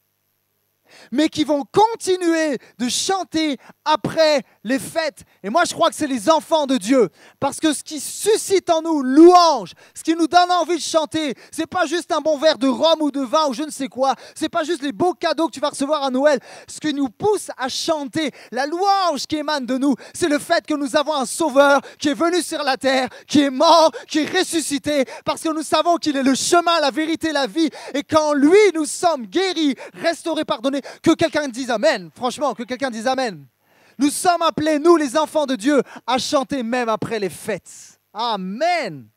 S5: mais qui vont continuer de chanter après les fêtes. Et moi, je crois que c'est les enfants de Dieu. Parce que ce qui suscite en nous louange, ce qui nous donne envie de chanter, c'est pas juste un bon verre de rhum ou de vin ou je ne sais quoi. C'est pas juste les beaux cadeaux que tu vas recevoir à Noël. Ce qui nous pousse à chanter, la louange qui émane de nous, c'est le fait que nous avons un sauveur qui est venu sur la terre, qui est mort, qui est ressuscité, parce que nous savons qu'il est le chemin, la vérité, la vie. Et qu'en lui, nous sommes guéris, restaurés, pardonnés. Que quelqu'un dise Amen. Franchement, que quelqu'un dise Amen. Nous sommes appelés, nous les enfants de Dieu, à chanter même après les fêtes. Amen.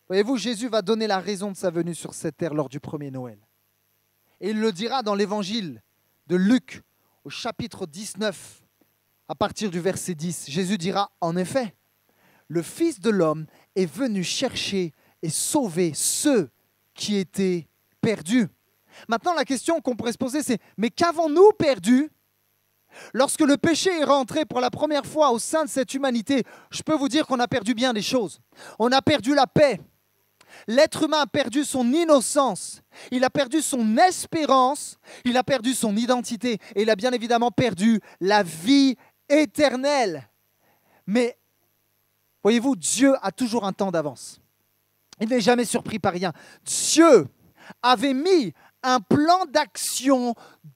S5: Voyez-vous, Jésus va donner la raison de sa venue sur cette terre lors du premier Noël. Et il le dira dans l'évangile de Luc, au chapitre 19, à partir du verset 10. Jésus dira, en effet, le Fils de l'homme est venu chercher et sauver ceux qui étaient perdus. Maintenant, la question qu'on pourrait se poser, c'est « Mais qu'avons-nous perdu ?» Lorsque le péché est rentré pour la première fois au sein de cette humanité, je peux vous dire qu'on a perdu bien des choses. On a perdu la paix. L'être humain a perdu son innocence. Il a perdu son espérance. Il a perdu son identité. Et il a bien évidemment perdu la vie éternelle. Mais, voyez-vous, Dieu a toujours un temps d'avance. Il n'est jamais surpris par rien. Dieu avait mis un plan d'action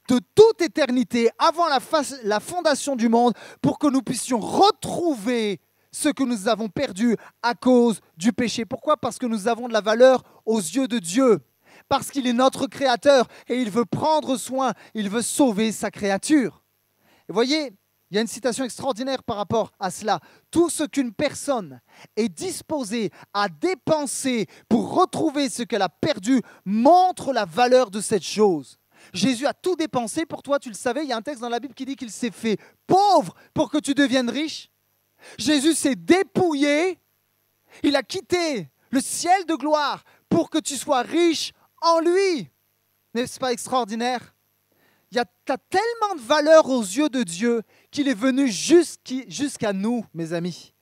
S5: de toute éternité avant la fondation du monde pour que nous puissions retrouver ce que nous avons perdu à cause du péché. Pourquoi ? Parce que nous avons de la valeur aux yeux de Dieu. Parce qu'il est notre créateur et il veut prendre soin, il veut sauver sa créature. Et voyez, il y a une citation extraordinaire par rapport à cela. Tout ce qu'une personne est disposée à dépenser pour retrouver ce qu'elle a perdu montre la valeur de cette chose. Jésus a tout dépensé pour toi, tu le savais. Il y a un texte dans la Bible qui dit qu'il s'est fait pauvre pour que tu deviennes riche. Jésus s'est dépouillé. Il a quitté le ciel de gloire pour que tu sois riche en lui. N'est-ce pas extraordinaire ? Il y a tellement de valeur aux yeux de Dieu qu'il est venu jusqu'à nous, mes amis.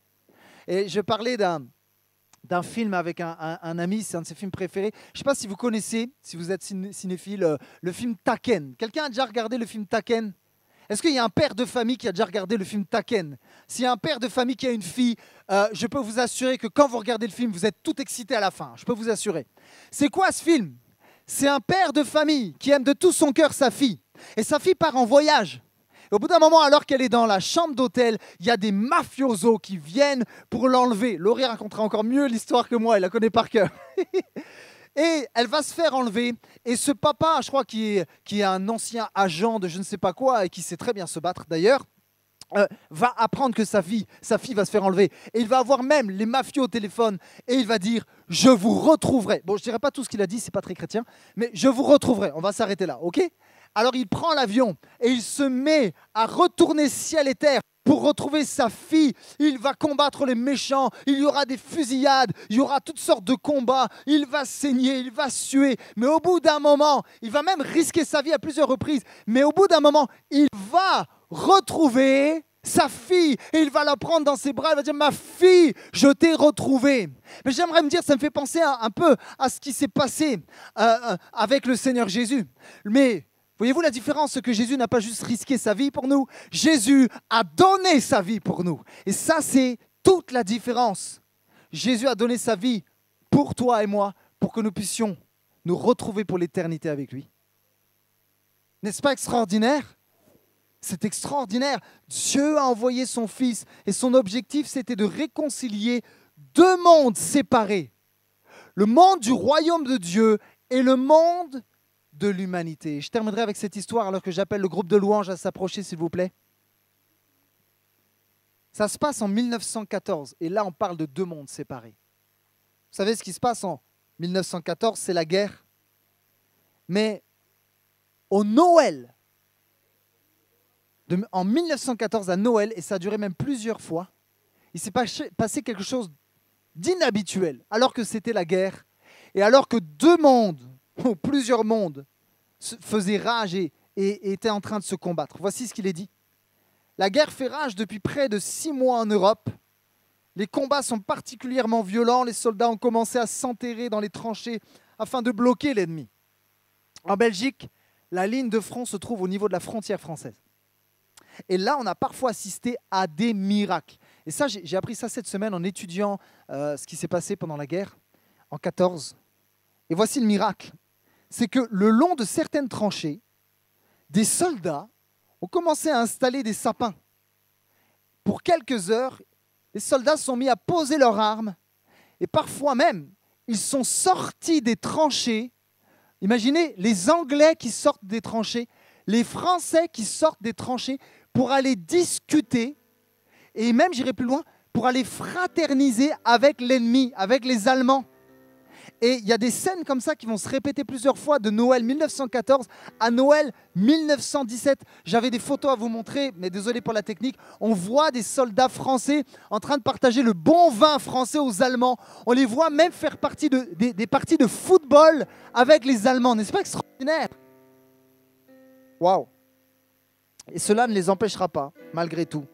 S5: Et je parlais d'un film avec un ami, c'est un de ses films préférés. Je ne sais pas si vous connaissez, si vous êtes cinéphile, le film Taken. Quelqu'un a déjà regardé le film Taken ? Est-ce qu'il y a un père de famille qui a déjà regardé le film Taken ? S'il y a un père de famille qui a une fille, je peux vous assurer que quand vous regardez le film, vous êtes tout excité à la fin. Je peux vous assurer. C'est quoi ce film ? C'est un père de famille qui aime de tout son cœur sa fille. Et sa fille part en voyage. Et au bout d'un moment, alors qu'elle est dans la chambre d'hôtel, il y a des mafiosos qui viennent pour l'enlever. Laurie racontera encore mieux l'histoire que moi, elle la connaît par cœur. Et elle va se faire enlever. Et ce papa, je crois, qui est un ancien agent de je ne sais pas quoi et qui sait très bien se battre d'ailleurs, va apprendre que sa fille va se faire enlever. Et il va avoir même les mafieux au téléphone et il va dire « Je vous retrouverai ». Bon, je ne dirai pas tout ce qu'il a dit, c'est pas très chrétien, mais « Je vous retrouverai ». On va s'arrêter là, ok ? Alors il prend l'avion et il se met à retourner ciel et terre pour retrouver sa fille. Il va combattre les méchants. Il y aura des fusillades. Il y aura toutes sortes de combats. Il va saigner, il va suer. Mais au bout d'un moment, il va même risquer sa vie à plusieurs reprises. Mais au bout d'un moment, il va retrouver sa fille et il va la prendre dans ses bras. Il va dire, ma fille, je t'ai retrouvée. Mais j'aimerais me dire, ça me fait penser un peu à ce qui s'est passé avec le Seigneur Jésus. Mais voyez-vous la différence, que Jésus n'a pas juste risqué sa vie pour nous, Jésus a donné sa vie pour nous. Et ça, c'est toute la différence. Jésus a donné sa vie pour toi et moi, pour que nous puissions nous retrouver pour l'éternité avec lui. N'est-ce pas extraordinaire ? C'est extraordinaire. Dieu a envoyé son Fils et son objectif, c'était de réconcilier deux mondes séparés. Le monde du royaume de Dieu et le monde de l'humanité. Je terminerai avec cette histoire alors que j'appelle le groupe de louanges à s'approcher, s'il vous plaît. Ça se passe en 1914 et là, on parle de deux mondes séparés. Vous savez ce qui se passe en 1914, c'est la guerre. Mais au Noël, en 1914 à Noël, et ça a duré même plusieurs fois, il s'est passé quelque chose d'inhabituel, alors que c'était la guerre, et alors que deux mondes, ou plusieurs mondes, faisaient rage et étaient en train de se combattre. Voici ce qu'il est dit. La guerre fait rage depuis près de 6 mois en Europe. Les combats sont particulièrement violents. Les soldats ont commencé à s'enterrer dans les tranchées afin de bloquer l'ennemi. En Belgique, la ligne de front se trouve au niveau de la frontière française. Et là, on a parfois assisté à des miracles. Et ça, j'ai appris ça cette semaine en étudiant ce qui s'est passé pendant la guerre, en 14. Et voici le miracle. C'est que le long de certaines tranchées, des soldats ont commencé à installer des sapins. Pour quelques heures, les soldats se sont mis à poser leurs armes. Et parfois même, ils sont sortis des tranchées. Imaginez les Anglais qui sortent des tranchées, les Français qui sortent des tranchées pour aller discuter, et même, j'irai plus loin, pour aller fraterniser avec l'ennemi, avec les Allemands. Et il y a des scènes comme ça qui vont se répéter plusieurs fois de Noël 1914 à Noël 1917. J'avais des photos à vous montrer, mais désolé pour la technique. On voit des soldats français en train de partager le bon vin français aux Allemands. On les voit même faire partie des parties de football avec les Allemands. N'est-ce pas extraordinaire ? Waouh ! Et cela ne les empêchera pas, malgré tout,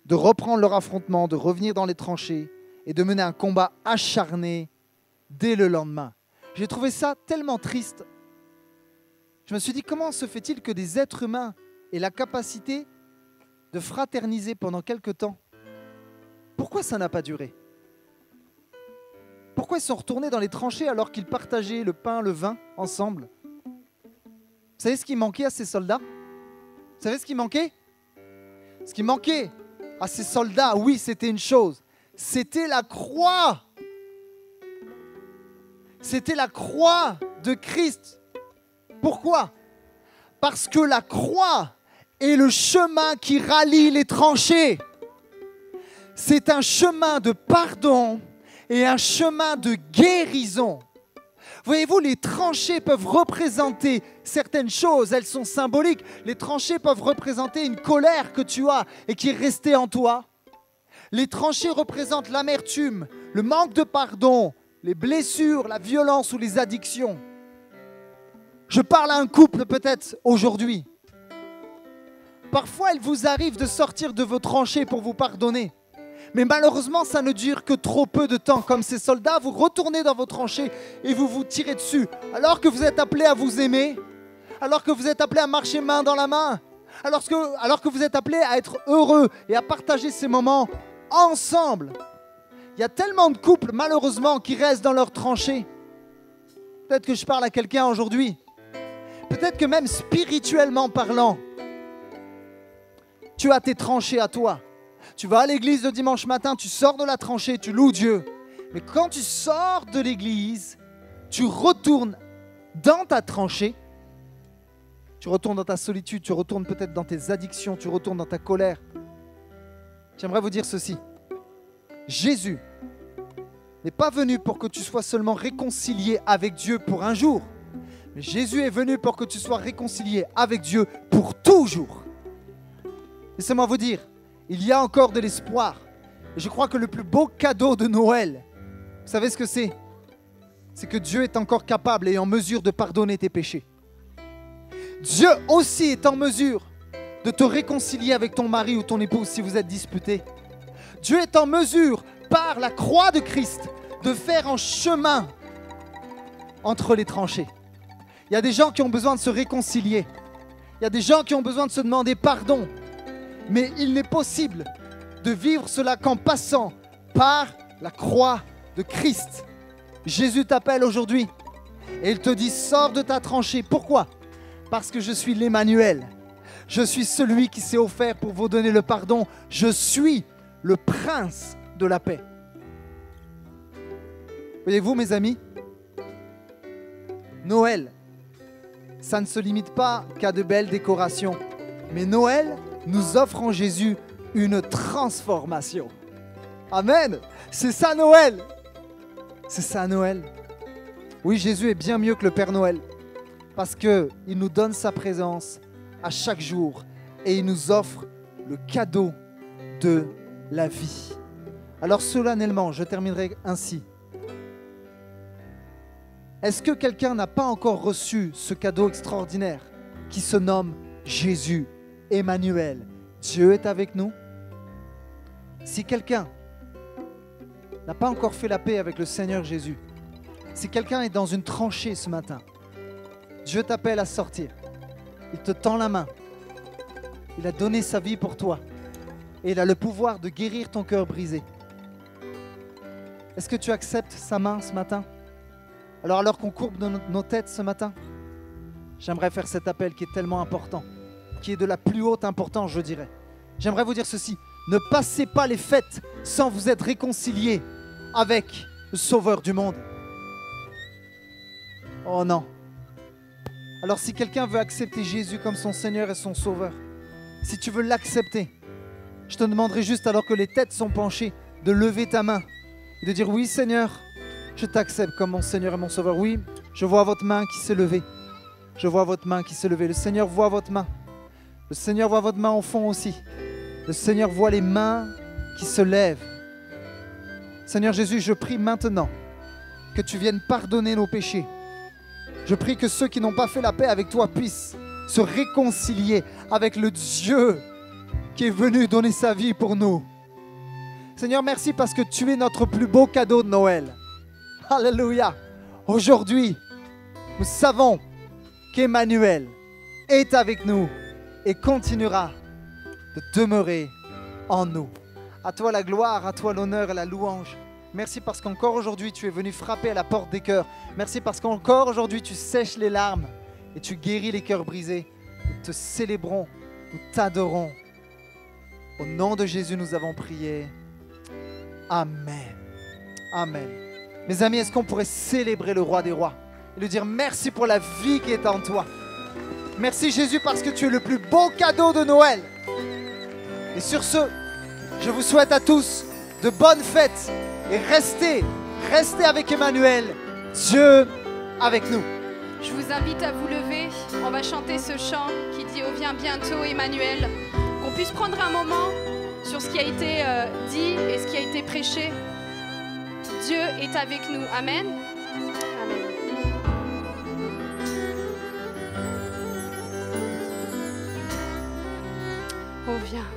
S5: de reprendre leur affrontement, de revenir dans les tranchées et de mener un combat acharné dès le lendemain. J'ai trouvé ça tellement triste. Je me suis dit, comment se fait-il que des êtres humains aient la capacité de fraterniser pendant quelque temps ? Pourquoi ça n'a pas duré ? Pourquoi ils sont retournés dans les tranchées alors qu'ils partageaient le pain, le vin ensemble ? Vous savez ce qui manquait à ces soldats ? Vous savez ce qui manquait ? Ce qui manquait à ces soldats, oui, c'était une chose. C'était la croix. C'était la croix de Christ. Pourquoi ? Parce que la croix est le chemin qui rallie les tranchées. C'est un chemin de pardon et un chemin de guérison. Voyez-vous, les tranchées peuvent représenter certaines choses, elles sont symboliques. Les tranchées peuvent représenter une colère que tu as et qui est restée en toi. Les tranchées représentent l'amertume, le manque de pardon, les blessures, la violence ou les addictions. Je parle à un couple peut-être aujourd'hui. Parfois, il vous arrive de sortir de vos tranchées pour vous pardonner. Mais malheureusement, ça ne dure que trop peu de temps. Comme ces soldats, vous retournez dans vos tranchées et vous vous tirez dessus. Alors que vous êtes appelés à vous aimer, alors que vous êtes appelés à marcher main dans la main, alors que vous êtes appelés à être heureux et à partager ces moments ensemble. Il y a tellement de couples, malheureusement, qui restent dans leurs tranchées. Peut-être que je parle à quelqu'un aujourd'hui. Peut-être que même spirituellement parlant, tu as tes tranchées à toi. Tu vas à l'église le dimanche matin, tu sors de la tranchée, tu loues Dieu. Mais quand tu sors de l'église, tu retournes dans ta tranchée, tu retournes dans ta solitude, tu retournes peut-être dans tes addictions, tu retournes dans ta colère. J'aimerais vous dire ceci. Jésus n'est pas venu pour que tu sois seulement réconcilié avec Dieu pour un jour. Mais Jésus est venu pour que tu sois réconcilié avec Dieu pour toujours. Laissez-moi vous dire, Il y a encore de l'espoir. Et je crois que le plus beau cadeau de Noël, vous savez ce que c'est? C'est que Dieu est encore capable et en mesure de pardonner tes péchés. Dieu aussi est en mesure de te réconcilier avec ton mari ou ton épouse si vous êtes disputés. Dieu est en mesure, par la croix de Christ, de faire un chemin entre les tranchées. Il y a des gens qui ont besoin de se réconcilier. Il y a des gens qui ont besoin de se demander pardon. Mais il n'est possible de vivre cela qu'en passant par la croix de Christ. Jésus t'appelle aujourd'hui et il te dit: sors de ta tranchée. Pourquoi? Parce que je suis l'Emmanuel. Je suis celui qui s'est offert pour vous donner le pardon. Je suis le prince de la paix. Voyez-vous, mes amis, Noël, ça ne se limite pas qu'à de belles décorations. Mais Noël nous offre en Jésus une transformation. Amen. C'est ça Noël. C'est ça Noël. Oui, Jésus est bien mieux que le Père Noël parce qu'il nous donne sa présence à chaque jour et il nous offre le cadeau de la vie. Alors solennellement, je terminerai ainsi. Est-ce que quelqu'un n'a pas encore reçu ce cadeau extraordinaire qui se nomme Jésus, Emmanuel? Dieu est avec nous. Si quelqu'un n'a pas encore fait la paix avec le Seigneur Jésus, si quelqu'un est dans une tranchée ce matin, Dieu t'appelle à sortir. Il te tend la main. Il a donné sa vie pour toi. Et il a le pouvoir de guérir ton cœur brisé. Est-ce que tu acceptes sa main ce matin? Alors qu'on courbe nos têtes ce matin, j'aimerais faire cet appel qui est tellement important, qui est de la plus haute importance, je dirais. J'aimerais vous dire ceci: ne passez pas les fêtes sans vous être réconciliés avec le Sauveur du monde. Oh non. Alors si quelqu'un veut accepter Jésus comme son Seigneur et son Sauveur, si tu veux l'accepter, je te demanderai juste, alors que les têtes sont penchées, de lever ta main et de dire: oui Seigneur, je t'accepte comme mon Seigneur et mon Sauveur. Oui, je vois votre main qui s'est levée. Je vois votre main qui s'est levée. Le Seigneur voit votre main. Le Seigneur voit votre main au fond aussi. Le Seigneur voit les mains qui se lèvent. Seigneur Jésus, je prie maintenant que tu viennes pardonner nos péchés. Je prie que ceux qui n'ont pas fait la paix avec toi puissent se réconcilier avec le Dieu qui est venu donner sa vie pour nous. Seigneur, merci parce que tu es notre plus beau cadeau de Noël. Alléluia. Aujourd'hui, nous savons qu'Emmanuel est avec nous et continuera de demeurer en nous. À toi la gloire, à toi l'honneur et la louange. Merci parce qu'encore aujourd'hui, tu es venu frapper à la porte des cœurs. Merci parce qu'encore aujourd'hui, tu sèches les larmes et tu guéris les cœurs brisés. Nous te célébrons, nous t'adorons. Au nom de Jésus, nous avons prié. Amen. Amen. Mes amis, est-ce qu'on pourrait célébrer le Roi des Rois et lui dire merci pour la vie qui est en toi? Merci Jésus parce que tu es le plus beau cadeau de Noël. Et sur ce, je vous souhaite à tous de bonnes fêtes et restez avec Emmanuel, Dieu avec nous.
S2: Je vous invite à vous lever. On va chanter ce chant qui dit: oh viens bientôt Emmanuel. Qu'on puisse prendre un moment sur ce qui a été dit et ce qui a été prêché. Dieu est avec nous. Amen. Amen. Oh viens.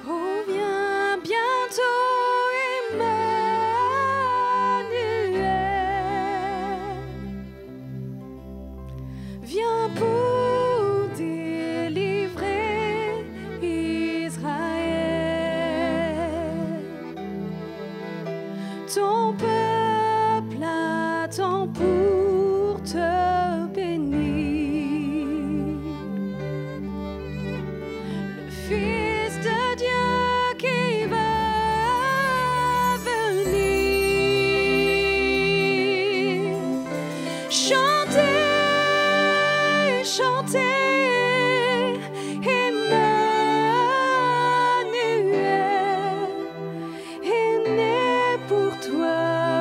S2: Oh viens bientôt Emmanuel. Viens pour délivrer Israël. Ton peuple attend pour te bénir. Le Fils de Dieu qui va venir. Chantez, chantez, Emmanuel est né pour toi.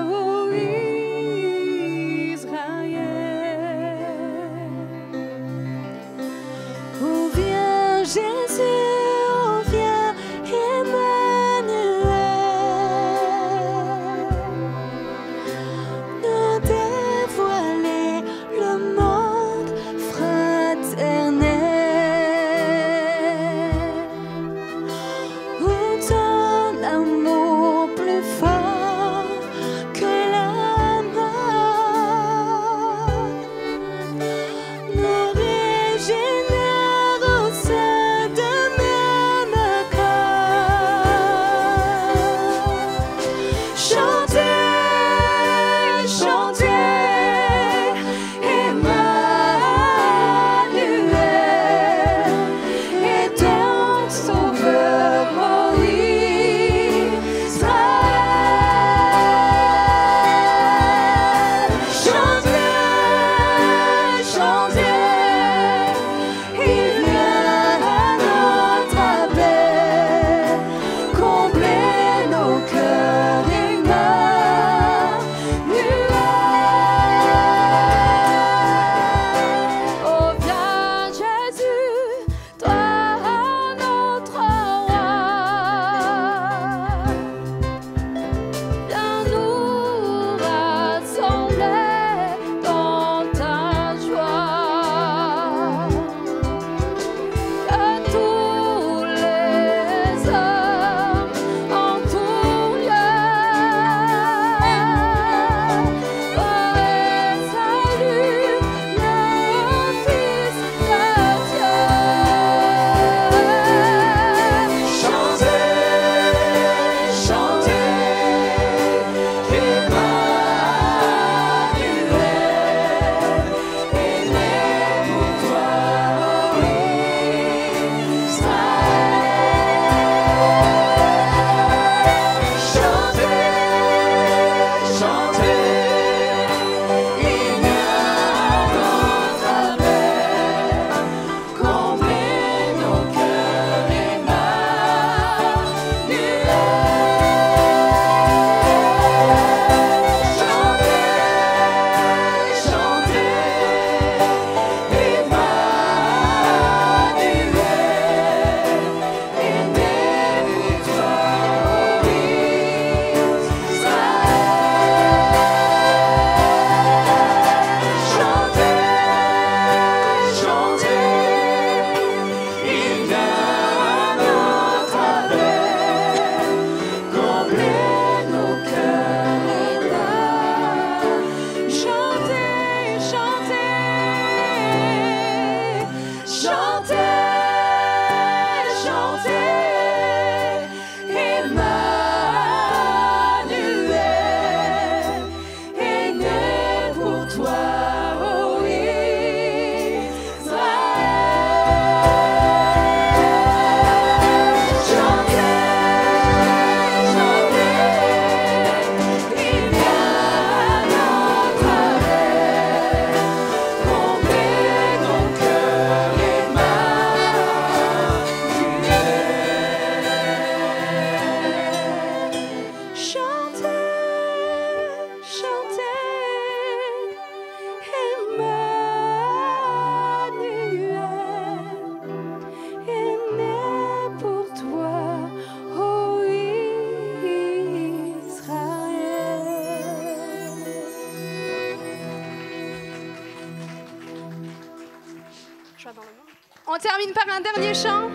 S2: termine par un dernier chant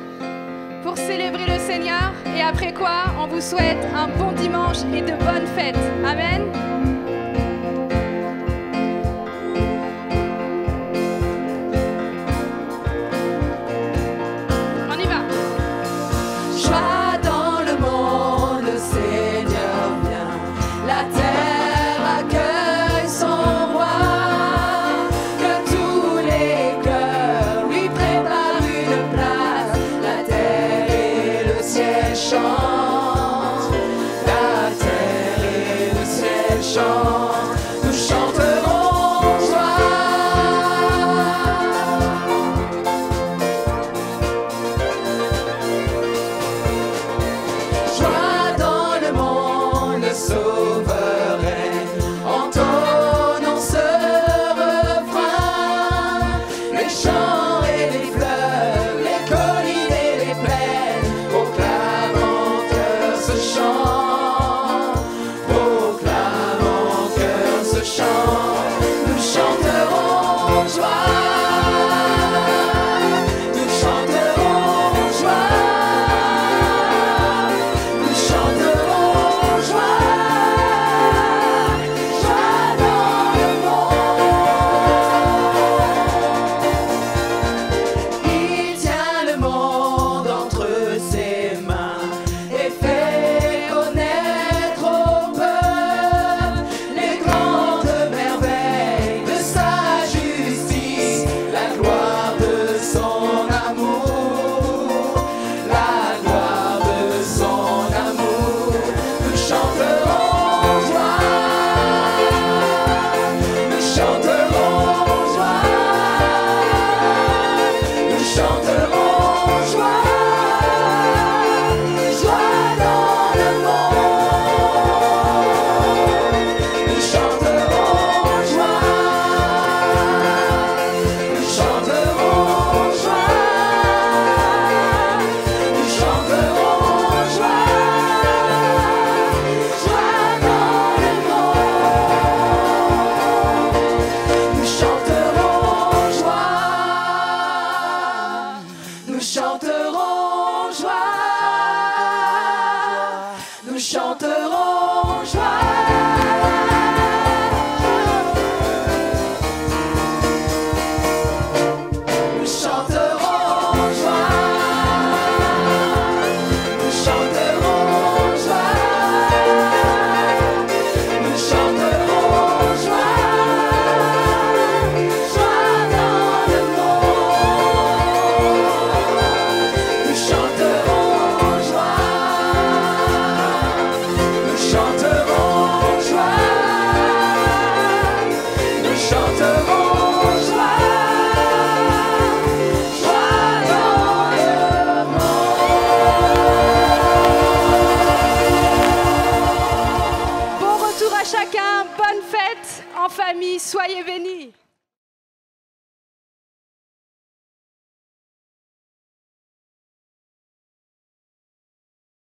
S2: pour célébrer le Seigneur. Et après quoi, on vous souhaite un bon dimanche et de bonnes fêtes. Amen. On y va.
S1: Joie dans le monde, le Seigneur vient. La terre accueille son roi. Que tous les cœurs lui préparent une place. La terre et le ciel chantent. La terre et le ciel chantent. Nous chanterons joie. Joie dans le monde, le Sauveur règne. Entonnons ce refrain. Les champs et les fleuves, les collines et les plaines, proclament en cœur ce chant. Proclament en cœur ce chant. Nous chanterons joie. Nous chanterons joie. Nous chanterons joie, joie dans le monde. Il tient le monde entre ses mains et fait connaître au peuple les grandes merveilles de sa justice, la gloire de son amour, la gloire de son amour. Nous chanterons joie, nous chanterons joie, nous chanterons joie, joie dans le monde. Nous chanterons joie, nous chanterons joie, nous chanterons joie, joie dans le monde. Nous chanterons joie, nous chanterons joie, nous chanterons joie. Nous chanterons joie, nous chanterons joie, nous chanterons joie, joie dans le monde. Nous chanterons joie, nous chanterons joie, nous chanterons joie, joie dans le monde.
S2: Bon retour à chacun, bonne fête en famille, soyez bénis.